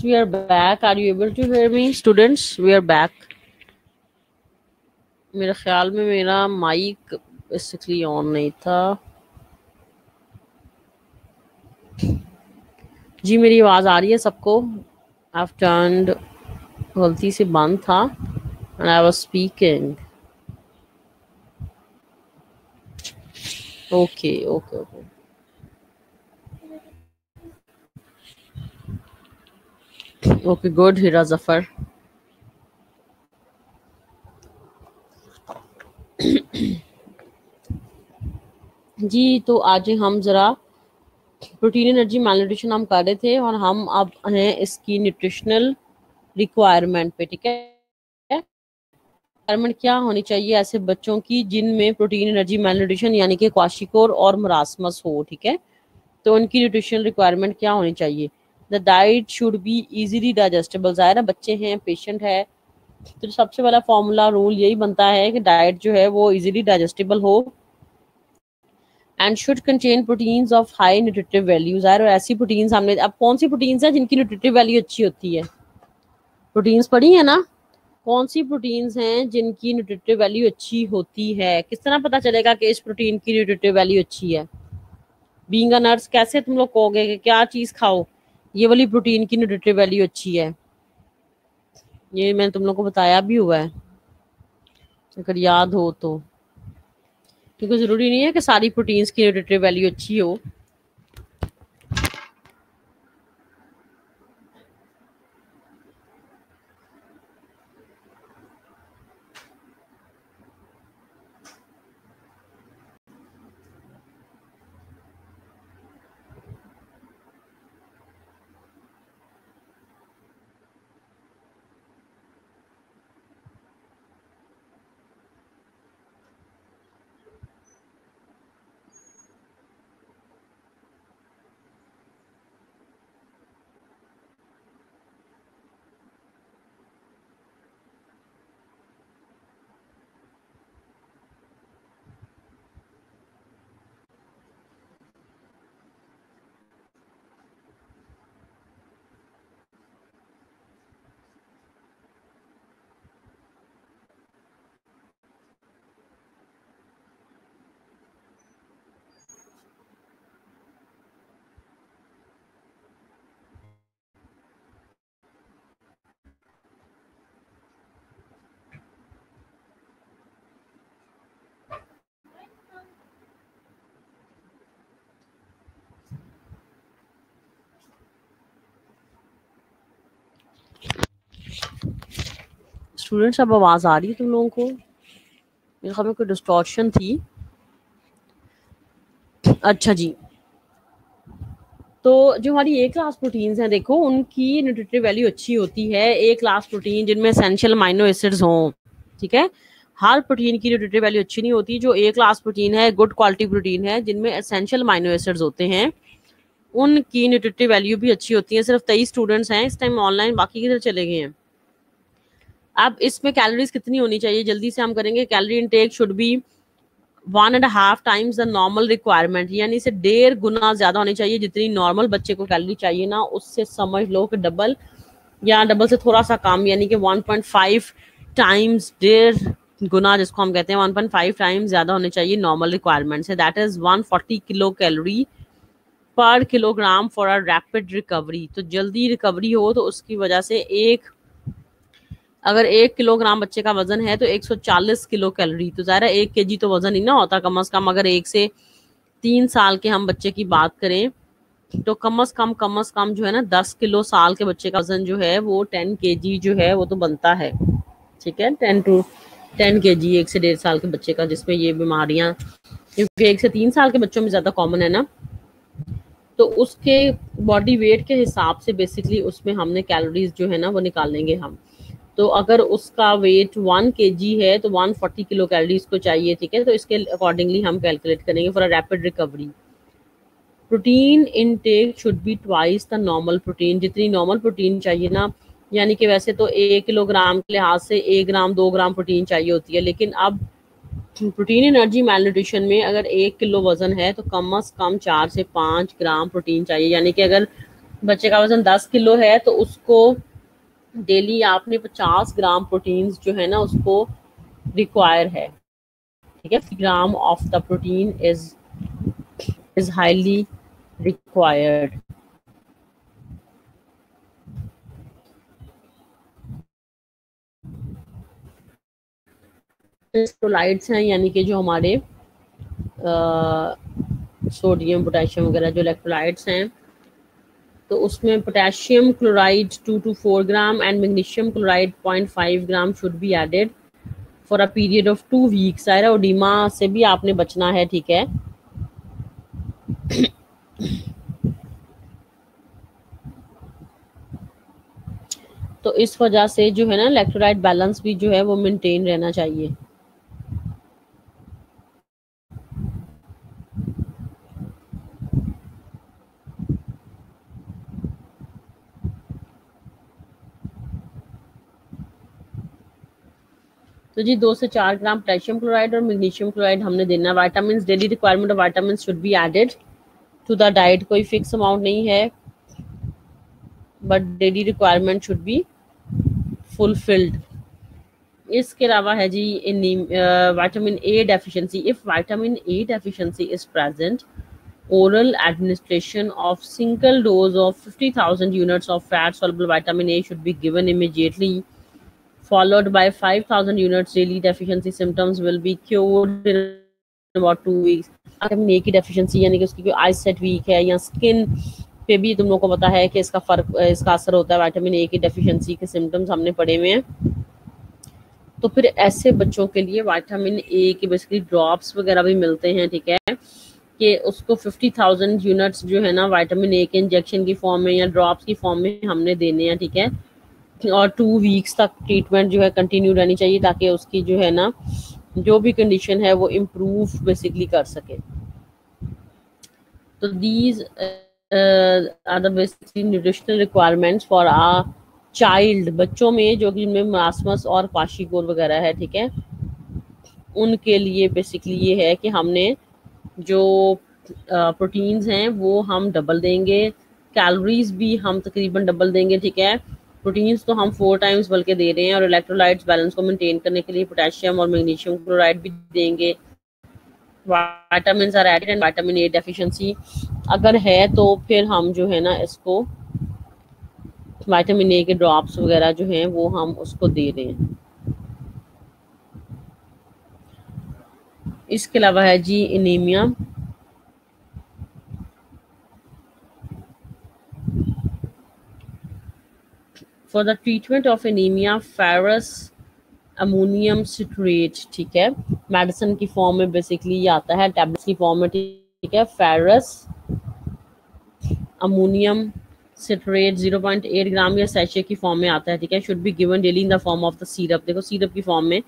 we are back. Are you able to hear me? Students, we are back. मेरे ख्याल में मेरा माइक बेसिकली ऑन नहीं था। जी मेरी आवाज़ आ रही है सबको? I've turned, गलती से बंद था and I was speaking. Okay, okay, okay. Okay, good, Hira Zafar. जी तो आज हम ज़रा प्रोटीन एनर्जी मैलन्यूट्रिशन हम कर रहे थे और हम अब हैं इसकी न्यूट्रिशनल रिक्वायरमेंट पे, ठीक है। रिक्वायरमेंट क्या होनी चाहिए ऐसे बच्चों की जिनमें प्रोटीन एनर्जी मैलन्यूट्रिशन यानी कि क्वाशिकोर और मरासमस हो, ठीक है। तो उनकी न्यूट्रिशनल रिक्वायरमेंट क्या होनी चाहिए? The diet should be easily digestible. ज़ाहिर है बच्चे हैं, पेशेंट है, तो सबसे पहला फॉर्मूला रूल यही बनता है कि डाइट जो है वो इजीली डाइजेस्टेबल हो and should contain proteins of high nutritive values. और ऐसी प्रोटीन्स हमने, अब कौन सी प्रोटीन्स है जिनकी न्यूट्रिटिव वैल्यू अच्छी होती है? प्रोटीन्स पढ़ी है ना? कौन सी प्रोटीन्स हैं जिनकी न्यूट्रिटिव वैल्यू अच्छी होती है? किस तरह पता चलेगा कि इस प्रोटीन की न्यूट्रिटिव वैल्यू अच्छी है? बीइंग अ नर्स कैसे तुम लोग कहोगे कि क्या चीज़ खाओ ये वाली प्रोटीन की न्यूट्रिटिव वैल्यू अच्छी है? ये मैंने तुम लोग को बताया भी हुआ है अगर याद हो तो, क्योंकि ज़रूरी नहीं है कि सारी प्रोटीन्स की न्यूट्रिटिव वैल्यू अच्छी हो। स्टूडेंट्स अब आवाज़ आ रही है तुम लोगों को? मेरे ख्याल में कोई डिस्टॉर्शन थी। अच्छा जी, तो जो हमारी ए क्लास प्रोटीन्स हैं देखो उनकी न्यूट्रिटिव वैल्यू अच्छी होती है। ए क्लास प्रोटीन जिनमें एसेंशियल अमाइनो एसिड्स हों, ठीक है। हर प्रोटीन की न्यूट्रिटिव वैल्यू अच्छी नहीं होती। जो ए क्लास प्रोटीन है, गुड क्वालिटी प्रोटीन है जिनमें एसेंशियल अमाइनो एसिड्स होते हैं, उनकी न्यूट्रिटिव वैल्यू भी अच्छी होती है। सिर्फ 23 स्टूडेंट्स हैं इस टाइम ऑनलाइन, बाकी किधर चले गए हैं? अब इसमें कैलोरीज कितनी होनी चाहिए जल्दी से हम करेंगे। Calorie intake should be 1.5 times the normal requirement, यानी इसे 1.5 गुना ज्यादा होनी चाहिए जितनी नॉर्मल बच्चे को कैलोरी चाहिए ना, उससे समझ लो कि डबल या डबल से थोड़ा सा कम, यानी कि 1.5 टाइम्स, 1.5 गुना जिसको हम कहते हैं 1.5 टाइम्स ज्यादा होने चाहिए नॉर्मल रिक्वायरमेंट से। दैट इज 140 किलो कैलोरी पर kilogram for a rapid recovery. तो जल्दी रिकवरी हो तो उसकी वजह से अगर 1 किलोग्राम बच्चे का वजन है तो 140 किलो कैलोरी, तो ज़ाहिर है 1 केजी तो वजन ही ना होता कम से कम। अगर 1 से 3 साल के हम बच्चे की बात करें तो कम से कम जो है ना 10 किलो साल के बच्चे का वजन जो है वो 10 केजी जो है वो तो बनता है, ठीक है। 10 केजी 1 से 1.5 साल के बच्चे का, जिसमें ये बीमारियां क्योंकि 1 से 3 साल के बच्चों में ज़्यादा कॉमन है ना, तो उसके बॉडी वेट के हिसाब से बेसिकली उसमें हमने कैलोरीज जो है ना वो निकाल लेंगे हम। तो अगर उसका वेट 1 केजी है तो 140 किलो कैलोरीज को चाहिए, ठीक है। तो इसके अकॉर्डिंगली हम कैलकुलेट करेंगे for a rapid recovery. Protein intake should be twice the normal protein, जितनी नॉर्मल प्रोटीन चाहिए ना, यानी कि वैसे तो 1 किलोग्राम के लिहाज से 1 ग्राम 2 ग्राम प्रोटीन चाहिए होती है, लेकिन अब प्रोटीन एनर्जी मैलन्यूट्रिशन में अगर 1 किलो वजन है तो कम से कम 4 से 5 ग्राम प्रोटीन चाहिए। यानी कि अगर बच्चे का वजन 10 किलो है तो उसको डेली आपने 50 ग्राम प्रोटीन्स जो है ना उसको रिक्वायर है, ठीक है। Gram of the protein is highly required. Electrolytes हैं यानी कि जो हमारे सोडियम पोटेशियम वगैरह जो इलेक्ट्रोलाइट्स हैं, तो उसमें potassium chloride 2 to 4 gram and magnesium chloride 0.5 gram should be added for a period of 2 weeks. Oedema से भी आपने बचना है, ठीक है। तो इस वजह से जो है ना इलेक्ट्रोलाइट बैलेंस भी जो है वो मेंटेन रहना चाहिए। तो जी 2 से 4 ग्राम पोटेशियम क्लोराइड और मैग्नीशियम क्लोराइड हमने देना है। Vitamin, daily requirement of vitamin should be added to the diet. कोई फिक्स अमाउंट नहीं है, but daily requirement should be fulfilled. इसके अलावा है जी vitamin A deficiency. If vitamin A deficiency is present, oral administration of single dose of 50,000 units of fat soluble vitamin A should be given immediately, followed by 5,000 units daily. Deficiency symptoms will be cured in about 2 weeks. Vitamin A की deficiency यानी कि उसकी कोई आई set week है या skin पे भी तुम लोगों को पता है कि इसका असर होता है। विटामिन ए की डेफिशिएंसी के सिम्टम्स हमने पढ़े हुए हैं। तो फिर ऐसे बच्चों के लिए विटामिन ए की बेसिकली ड्रॉप्स वगैरह भी मिलते हैं, ठीक है, कि उसको 50,000 यूनिट्स जो है ना विटामिन ए के इंजेक्शन की फॉर्म में या ड्रॉप्स की फॉर्म में हमने देने हैं, ठीक है। और 2 वीक्स तक ट्रीटमेंट जो है कंटिन्यू रहनी चाहिए ताकि उसकी जो है ना जो भी कंडीशन है वो इम्प्रूव बेसिकली कर सके। तो these are the basically nutritional requirements for a child. बच्चों में जो कि जिनमें मास्मस और क्वाशीकोर वगैरह है, ठीक है, उनके लिए बेसिकली ये है कि हमने जो प्रोटीन्स हैं वो हम डबल देंगे, कैलोरीज भी हम तकरीबन डबल देंगे, ठीक है। प्रोटीन्स तो हम 4 टाइम्स बल्कि दे रहे हैं और इलेक्ट्रोलाइट्स बैलेंस को मेंटेन करने के लिए पोटेशियम और मैग्नीशियम क्लोराइड भी देंगे। Vitamin are added and vitamin A deficiency अगर है तो फिर हम जो है ना इसको विटामिन ए के ड्रॉप्स वगैरह जो हैं वो हम उसको दे रहे हैं। इसके अलावा है जी anaemia. For the treatment of anaemia ferrous ammonium citrate, ठीक है, मेडिसिन की फॉर्म में बेसिकली ये आता है, टैबलेट्स की फॉर्म में, ठीक है। फेरस अमोनियम सिट्रेट 0.8 ग्राम या सैशे की फॉर्म में आता है, ठीक है। Should be given daily in the form of the syrup. देखो सिरप की फॉर्म में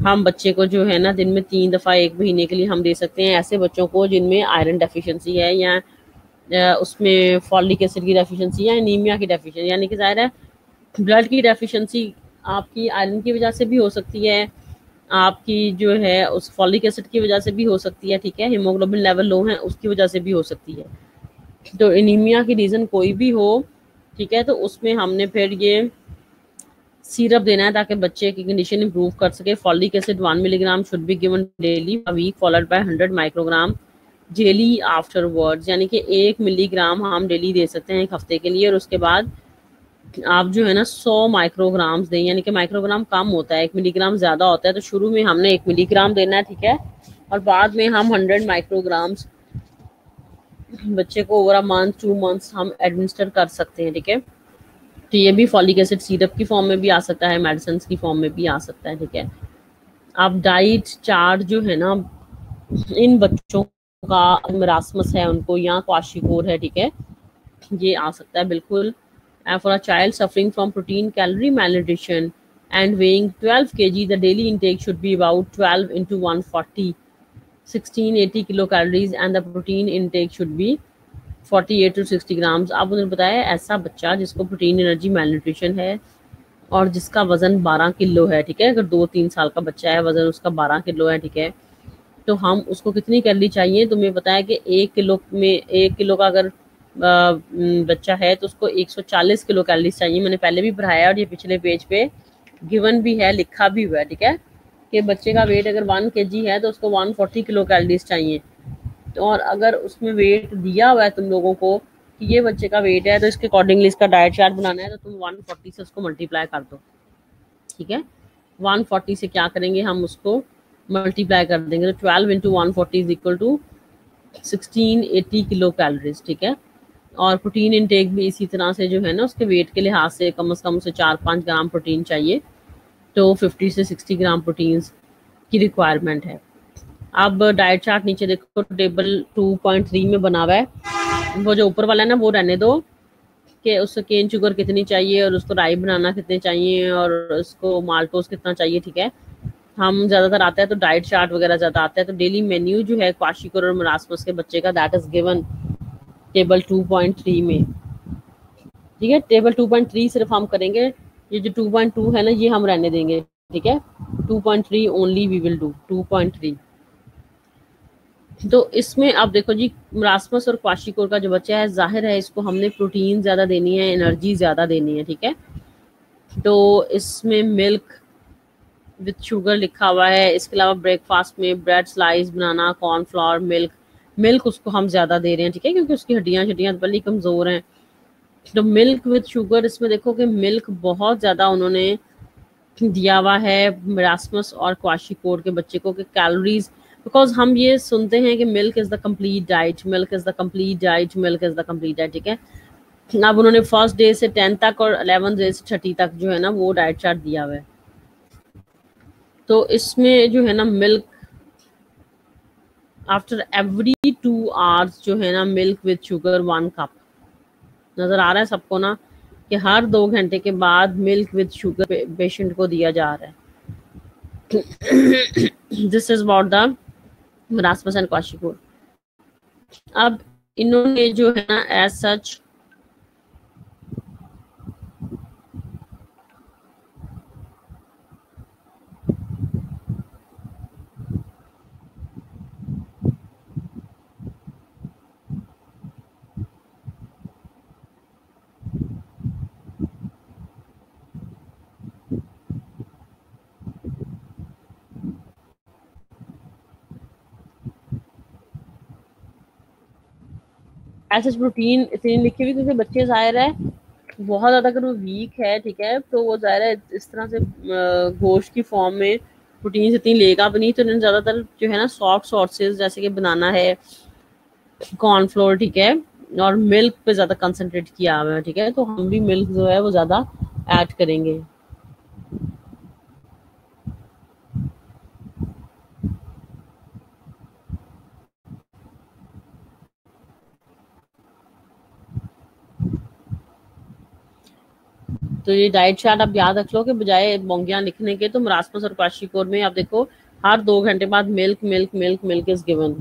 हम बच्चे को जो है ना दिन में 3 दफ़ा 1 महीने के लिए हम दे सकते हैं। ऐसे बच्चों को जिनमें आयरन डेफिशिएंसी है या उसमें फॉलिक एसिड की डेफिशिएंसी या एनीमिया की डेफिशिएंसी, यानी कि ज़ाहिर है ब्लड की डेफिशिएंसी आपकी आयरन की वजह से भी हो सकती है, आपकी जो है उस फॉलिक एसिड की वजह से भी हो सकती है, ठीक है। हीमोग्लोबिन लेवल लो है उसकी वजह से भी हो सकती है। तो एनीमिया की रीज़न कोई भी हो, ठीक है, तो उसमें हमने फिर ये सिरप देना है ताकि बच्चे की कंडीशन इंप्रूव कर सके। Folic acid 1 milligram should be given daily a week followed by 100 microgram daily afterwards, यानी कि 1 मिलीग्राम हम डेली दे सकते हैं 1 हफ्ते के लिए और उसके बाद आप जो है ना 100 माइक्रोग्राम्स दें, यानी कि माइक्रोग्राम कम होता है, 1 मिलीग्राम ज़्यादा होता है। तो शुरू में हमने 1 मिलीग्राम देना है, ठीक है, और बाद में हम 100 माइक्रोग्राम्स बच्चे को ओवर अ मंथ 2 मंथ्स हम एडमिनिस्टर कर सकते हैं, ठीक है। तो ये भी फॉलिक एसिड सिरप की फॉर्म में भी आ सकता है, मेडिसिन की फॉर्म में भी आ सकता है, ठीक है। आप डाइट चार्ट जो है ना इन बच्चों का मरासमस है उनको या क्वाशिकोर है, ठीक है, ये आ सकता है बिल्कुल। For a child suffering from protein calorie malnutrition and weighing 12 kg, the daily intake should be about 12 into 140, 1680 kilocalories, and the protein intake should be 48 to 60 grams। अब उन्होंने बताया ऐसा बच्चा जिसको प्रोटीन एनर्जी मेलन्यूट्रिशन है और जिसका वजन 12 किलो है, ठीक है, अगर 2-3 साल का बच्चा है वजन उसका 12 किलो है, ठीक है, तो हम उसको कितनी कैलोरी चाहिए। तुम्हें पता है कि 1 किलो में 1 किलो का अगर बच्चा है तो उसको 140 किलो कैलोरीज चाहिए। मैंने पहले भी पढ़ाया और ये पिछले पेज पे गिवन भी है, लिखा भी हुआ है, ठीक है, कि बच्चे का वेट अगर 1 kg है तो उसको 140 किलो कैलोरीज चाहिए। तो और अगर उसमें वेट दिया हुआ है तुम लोगों को कि ये बच्चे का वेट है तो इसके अकॉर्डिंगली इसका डाइट चार्ट बनाना है, तो तुम 140 से उसको मल्टीप्लाई कर दो, ठीक है। 140 से क्या करेंगे, हम उसको मल्टीप्लाई कर देंगे, तो 12 into 140 is equal to 1680 kilo calories, ठीक है। और प्रोटीन इनटेक भी इसी तरह से जो है ना उसके वेट के लिहाज से कम उसे 4-5 ग्राम प्रोटीन चाहिए, तो 50 से 60 ग्राम प्रोटीन की रिक्वायरमेंट है। अब डाइट चार्ट नीचे देखो टेबल 2.3 में बना हुआ है, वो जो ऊपर वाला है ना वो रहने दो, कि उसको केन शुगर कितनी चाहिए और उसको राई बनाना कितने चाहिए और उसको माल्टोस कितना चाहिए, ठीक है। हम ज़्यादातर आता है तो डाइट चार्ट वगैरह ज़्यादा आता है, तो डेली मेन्यू जो है क्वाशिकर और मरासमस के बच्चे का दैट इज गिवन टेबल 2.3 में, ठीक है। टेबल 2.3 सिर्फ हम करेंगे, ये जो 2.2 है ना ये हम रहने देंगे, ठीक है। 2.3 ओनली वी विल डू 2.3। तो इसमें आप देखो जी, मरासमस और क्वाशिकोर का जो बच्चा है, जाहिर है इसको हमने प्रोटीन ज़्यादा देनी है, एनर्जी ज़्यादा देनी है, ठीक है। तो इसमें मिल्क विथ शुगर लिखा हुआ है, इसके अलावा ब्रेकफास्ट में ब्रेड स्लाइस, बनाना, कॉर्नफ्लावर, मिल्क। मिल्क उसको हम ज़्यादा दे रहे हैं, ठीक है, क्योंकि उसकी हड्डियाँ शड्डियाँ तो पहले कमज़ोर हैं। तो मिल्क विथ शुगर, इसमें देखो कि मिल्क बहुत ज़्यादा उन्होंने दिया हुआ है मरासमस और क्वाशिकोर के बच्चे को, कि कैलोरीज, बिकॉज हम ये सुनते हैं कि milk is the complete diet, milk is the complete diet, milk is the complete diet, ठीक है। अब उन्होंने फर्स्ट डे से 10 तक और 11 डे से 6 तक जो है ना वो डाइट चार्ट दिया हुआ है। तो इसमें जो है ना मिल्क आफ्टर एवरी 2 आवर्स जो है ना मिल्क विथ शुगर 1 कप, नजर आ रहा है सबको ना, कि हर 2 घंटे के बाद मिल्क विथ शुगर पेशेंट को दिया जा रहा है। This is about the marasmus and kwashiorkor. अब इन्होंने जो है ना एज सच ऐसे प्रोटीन इसलिए लिखी हुई क्योंकि बच्चे जाहिर है बहुत ज़्यादा अगर वो वीक है, ठीक है, तो वो ज़ाहिर है इस तरह से गोश्त की फॉर्म में प्रोटीन इतनी लेगा भी नहीं, तो इन्होंने ज़्यादातर जो है ना सॉफ्ट सोर्सेज जैसे कि बनाना है, कॉर्नफ्लोर, ठीक है, और मिल्क पे ज़्यादा कंसंट्रेट किया हुआ है, ठीक है। तो हम भी मिल्क जो है वो ज़्यादा ऐड करेंगे। तो ये डाइट चार्ट आप याद रख लो कि बजाय बोंगियां लिखने के तो मरासमस और क्वाशिकोर में आप देखो हर 2 घंटे बाद milk milk milk milk is given.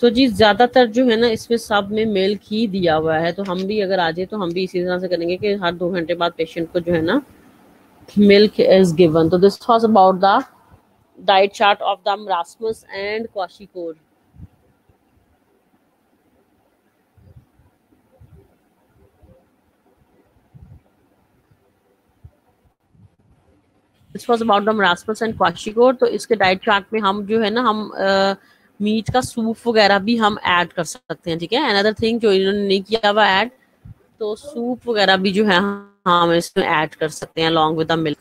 तो जी ज्यादातर जो है ना इसमें सब में मिल्क ही दिया हुआ है, तो हम भी अगर आ जाए तो हम भी इसी तरह से करेंगे कि हर 2 घंटे बाद पेशेंट को जो है ना मिल्क इज गिवन। तो this was about the diet chart of the marasmus and kwashiorkor. This was about the marasmus and kwashiorkor. तो इसके डाइट चार्ट में हम जो है ना हम मीट का सूप वगैरह भी हम ऐड कर सकते हैं, ठीक है। अनदर थिंग जो इन्होंने नहीं किया हुआ ऐड, तो सूप वगैरह भी जो है हम इसमें ऐड कर सकते हैं अलॉन्ग विद द मिल्क,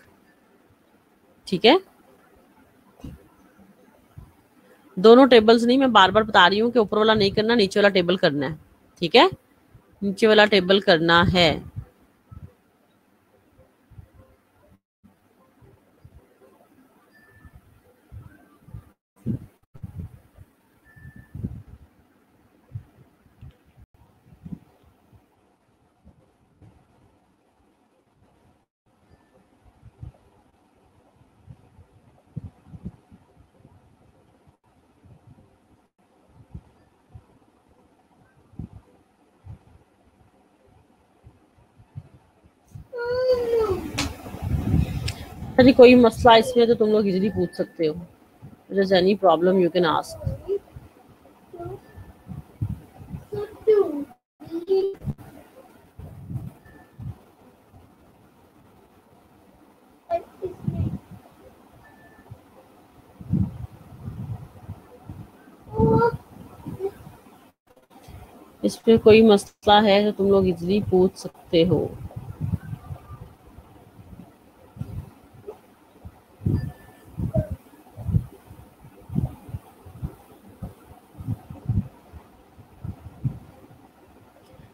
ठीक है। दोनों टेबल्स नहीं, मैं बार बार बता रही हूँ कि ऊपर वाला नहीं करना, नीचे वाला टेबल करना है, ठीक है, नीचे वाला टेबल करना है। जी कोई मसला इसमें तो तुम लोग इजीली पूछ सकते हो, there's any problem you can ask. इसमें कोई मसला है तो तुम लोग इजीली पूछ सकते हो।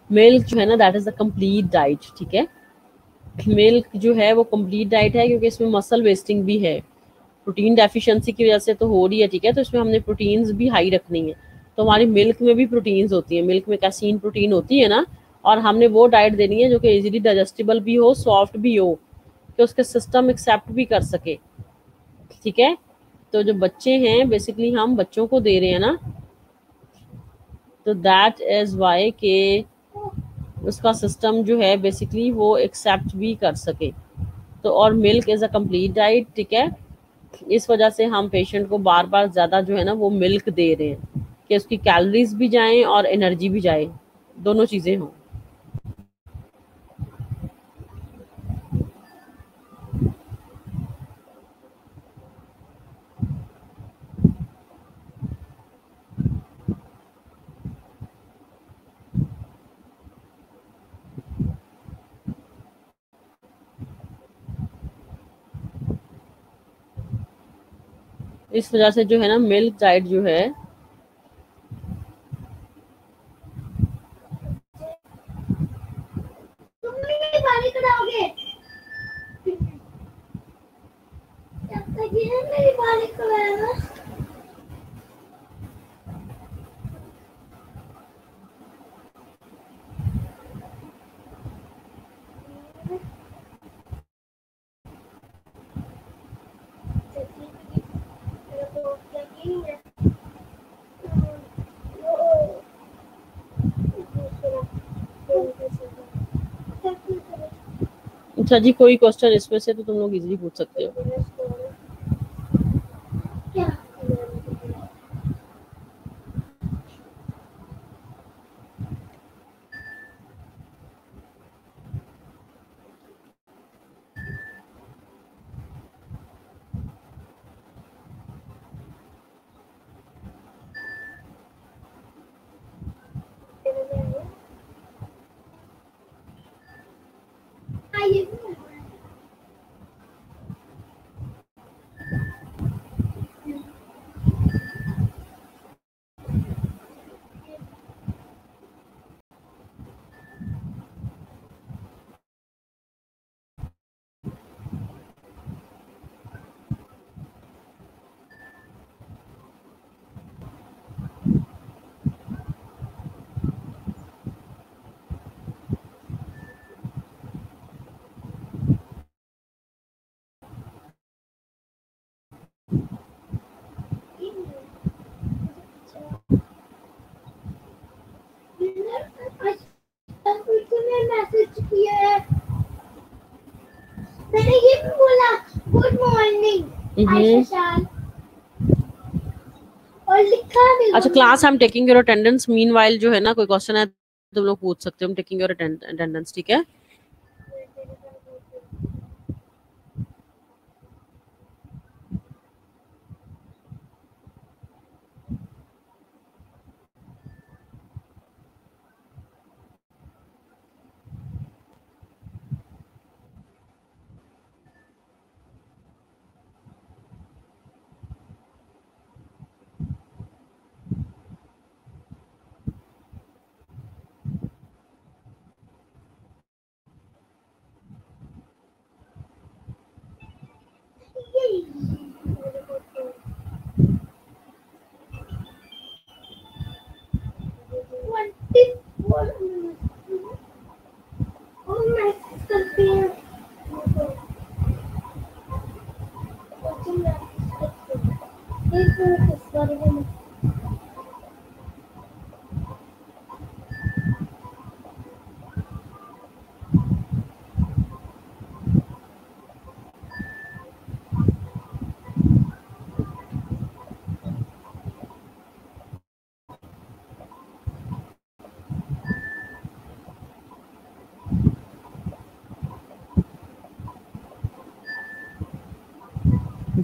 मिल्क जो है ना that is the complete diet, ठीक है। मिल्क जो है वो कंप्लीट डाइट है क्योंकि इसमें मसल वेस्टिंग भी है, प्रोटीन डेफिशिएंसी की वजह से तो हो रही है, ठीक है। तो इसमें हमने प्रोटीन्स भी हाई रखनी है, तो हमारी मिल्क में भी प्रोटीन्स होती है, मिल्क में कैसीन प्रोटीन होती है ना, और हमने वो डाइट देनी है जो कि इजीली डाइजेस्टिबल भी हो, सॉफ्ट भी हो, कि उसके सिस्टम एक्सेप्ट भी कर सके, ठीक है। तो जो बच्चे हैं बेसिकली हम बच्चों को दे रहे हैं ना, तो दैट इज वाई के उसका सिस्टम जो है बेसिकली वो एक्सेप्ट भी कर सके। तो और milk is a complete diet, ठीक है। इस वजह से हम पेशेंट को बार बार ज़्यादा जो है ना वो मिल्क दे रहे हैं कि उसकी कैलोरीज भी जाएं और एनर्जी भी जाए, दोनों चीज़ें हों। इस वजह से जो है ना मिल्क डाइट जो है अच्छा जी कोई क्वेश्चन इसमें से तो तुम लोग इजीली पूछ सकते हो। मैसेज किया है, मैंने ये भी बोला गुड मॉर्निंग और लिखा भी। अच्छा class I am taking your attendance, meanwhile जो है ना कोई क्वेश्चन है तुम लोग पूछ सकते हो, हम टेकिंग योर अटेंडेंस, ठीक है।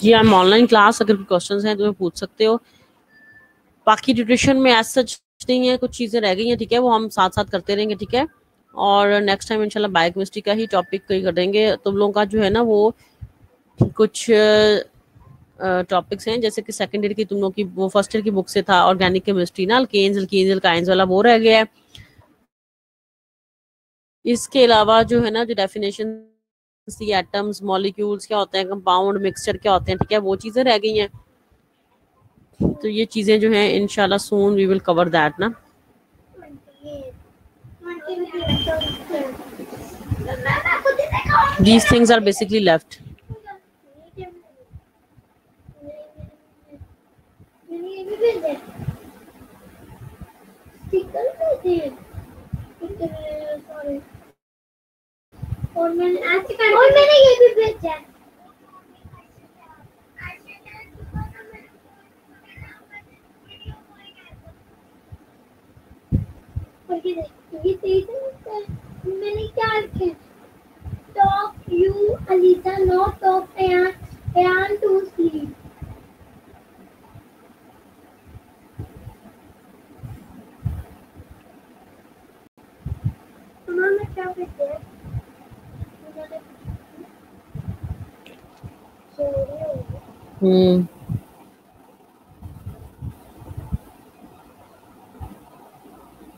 जी हम ऑनलाइन क्लास, अगर कोई क्वेश्चंस हैं तो मैं पूछ सकते हो। बाकी न्यूट्रिशन में एज सच नहीं है, कुछ चीज़ें रह गई हैं, ठीक है, वो हम साथ साथ करते रहेंगे, ठीक है। और नेक्स्ट टाइम इंशाल्लाह बायोकेमिस्ट्री का ही टॉपिक करेंगे। तुम लोगों का जो है ना वो कुछ टॉपिक्स हैं, जैसे कि सेकंड ईयर की तुम लोग की वो फर्स्ट ईयर की बुक से था ऑर्गेनिक केमिस्ट्री ना, अल्केन्स अल्कीन्स अल्काइंस वाला वो रह गया है। इसके अलावा जो है ना जो डेफिनेशन सी एटम्स मॉलिक्यूल्स क्या होते हैं, कंपाउंड मिक्सचर क्या होते हैं, ठीक है, वो चीज़ें रह गई हैं। तो ये चीज़ें जो हैं इंशाल्लाह soon we will cover that ना। These things are basically left. और मैंने ये भी भेजा है। मैंने क्या लिखे? Talk you Alisa, not talk Ayan to sleep. उन्होंने क्या भेजा है?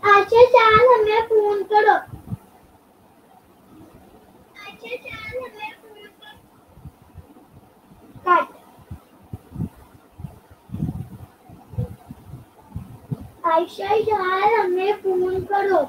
अच्छा चल हमें फोन करो। अच्छा चल हमें फोन करो। कट। आयशा यार हमें फोन करो।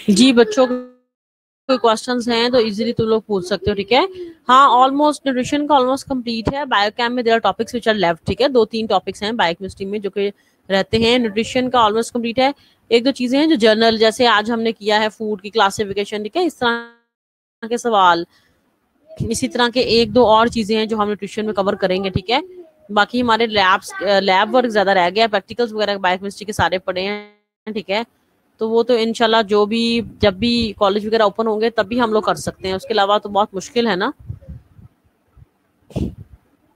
जी बच्चों कोई क्वेश्चंस हैं तो इजीली तुम लोग पूछ सकते हो, ठीक है। हाँ ऑलमोस्ट न्यूट्रिशन का ऑलमोस्ट कंप्लीट है। बायोकेम में there are topics which are left, ठीक है, 2-3 टॉपिक्स हैं बायोकेमिस्ट्री में जो कि रहते हैं। न्यूट्रिशन का ऑलमोस्ट कंप्लीट है। एक दो चीजें हैं जो जर्नल, जैसे आज हमने किया है फूड की क्लासिफिकेशन, ठीक है, इस तरह के सवाल, इसी तरह के एक दो और चीजें हैं जो हम न्यूट्रिशन में कवर करेंगे, ठीक है। बाकी हमारे लैब वर्क ज्यादा रह गया, प्रैक्टिकल्स वगैरह बायोकेमिस्ट्री के सारे पड़े हैं, ठीक है। तो वो तो इंशाल्लाह जो भी जब भी कॉलेज वगैरह ओपन होंगे तभी हम लोग कर सकते हैं। उसके अलावा तो बहुत मुश्किल है ना,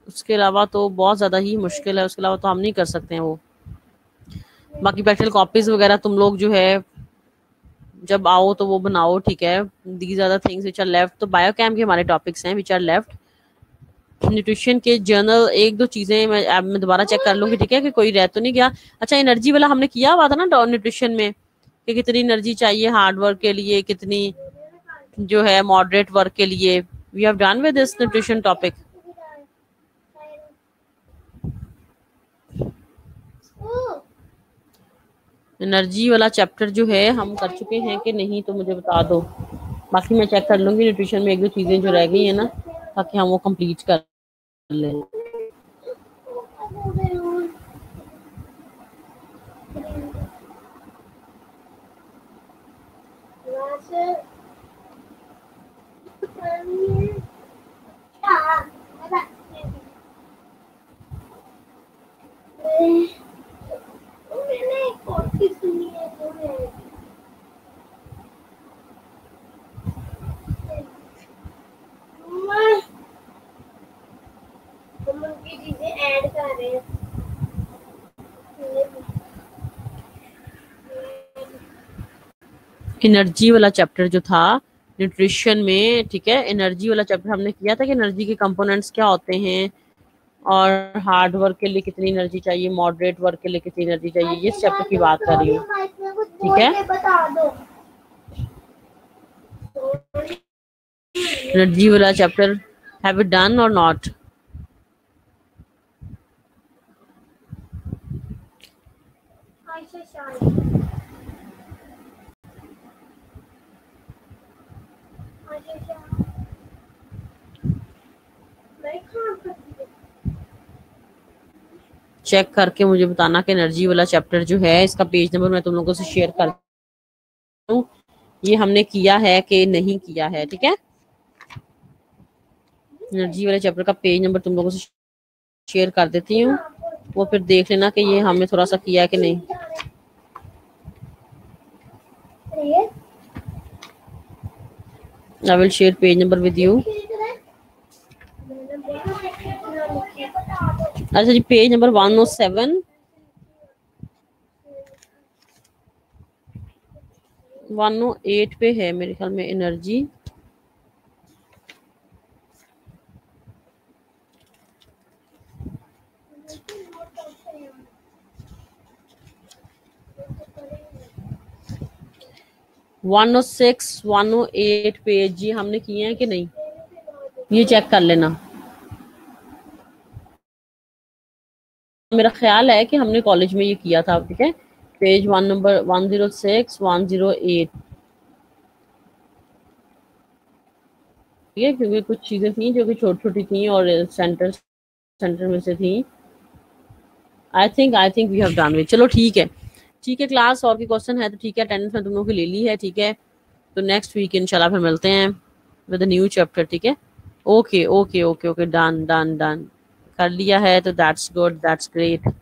उसके अलावा तो बहुत ज्यादा ही मुश्किल है, उसके अलावा तो हम नहीं कर सकते हैं वो। बाकी प्रैक्टिकल कॉपीज वगैरह तुम लोग जो है जब आओ तो वो बनाओ, ठीक है। These are the things which are left. तो बायोकेम के हमारे टॉपिक्स हैं व्हिच आर लेफ्ट। न्यूट्रिशन के जर्नल एक दो चीजें मैं दोबारा चेक कर लूंगी, ठीक है, कि कोई रह तो नहीं गया। अच्छा एनर्जी वाला हमने किया हुआ था ना न्यूट्रिशन में, कि कितनी एनर्जी चाहिए हार्ड वर्क के लिए, कितनी जो है मॉडरेट वर्क के लिए। We have done with this nutrition topic. Energy वाला चैप्टर जो है हम कर चुके हैं कि नहीं तो मुझे बता दो। बाकी मैं चेक कर लूंगी न्यूट्रिशन में एक दो चीजें जो रह गई है ना, ताकि हम वो कंप्लीट कर लें। एनर्जी वाला चैप्टर जो था न्यूट्रिशन में, ठीक है, एनर्जी वाला चैप्टर हमने किया था कि एनर्जी के कंपोनेंट्स क्या होते हैं और हार्ड वर्क के लिए कितनी एनर्जी चाहिए, मॉडरेट वर्क के लिए कितनी एनर्जी चाहिए, इस चैप्टर की बात कर रही हूँ, ठीक है। एनर्जी वाला चैप्टर हैव इट डन और नॉट? चेक करके मुझे बताना कि एनर्जी वाला चैप्टर जो है इसका पेज नंबर मैं तुम लोगों से शेयर कर दूं, ये हमने किया है कि नहीं किया है, ठीक है। एनर्जी वाले चैप्टर का पेज नंबर तुम लोगों से शेयर कर देती हूँ, वो फिर देख लेना कि ये हमने थोड़ा सा किया है कि नहीं। I will share page number with you. अच्छा जी, पेज नंबर 107, 108 पे है मेरे ख्याल में एनर्जी। वन ओ 108 पेज जी हमने किए हैं कि नहीं, ये चेक कर लेना। मेरा ख्याल है कि हमने कॉलेज में ये किया था, ठीक है। पेज 1 नंबर 106 108, ठीक है, क्योंकि कुछ चीजें थी जो कि छोटी छोटी थी और सेंटर सेंटर में से थी। I think we have done with. चलो ठीक है, ठीक है क्लास, और भी क्वेश्चन है तो ठीक है, अटेंडेंस में तुम लोगों की ले ली है, ठीक है। तो नेक्स्ट वीक इंशाल्लाह फिर मिलते हैं विद न्यू चैप्टर, ठीक है। Okay okay okay okay, done done done, कर लिया है तो दैट्स गुड, दैट्स ग्रेट।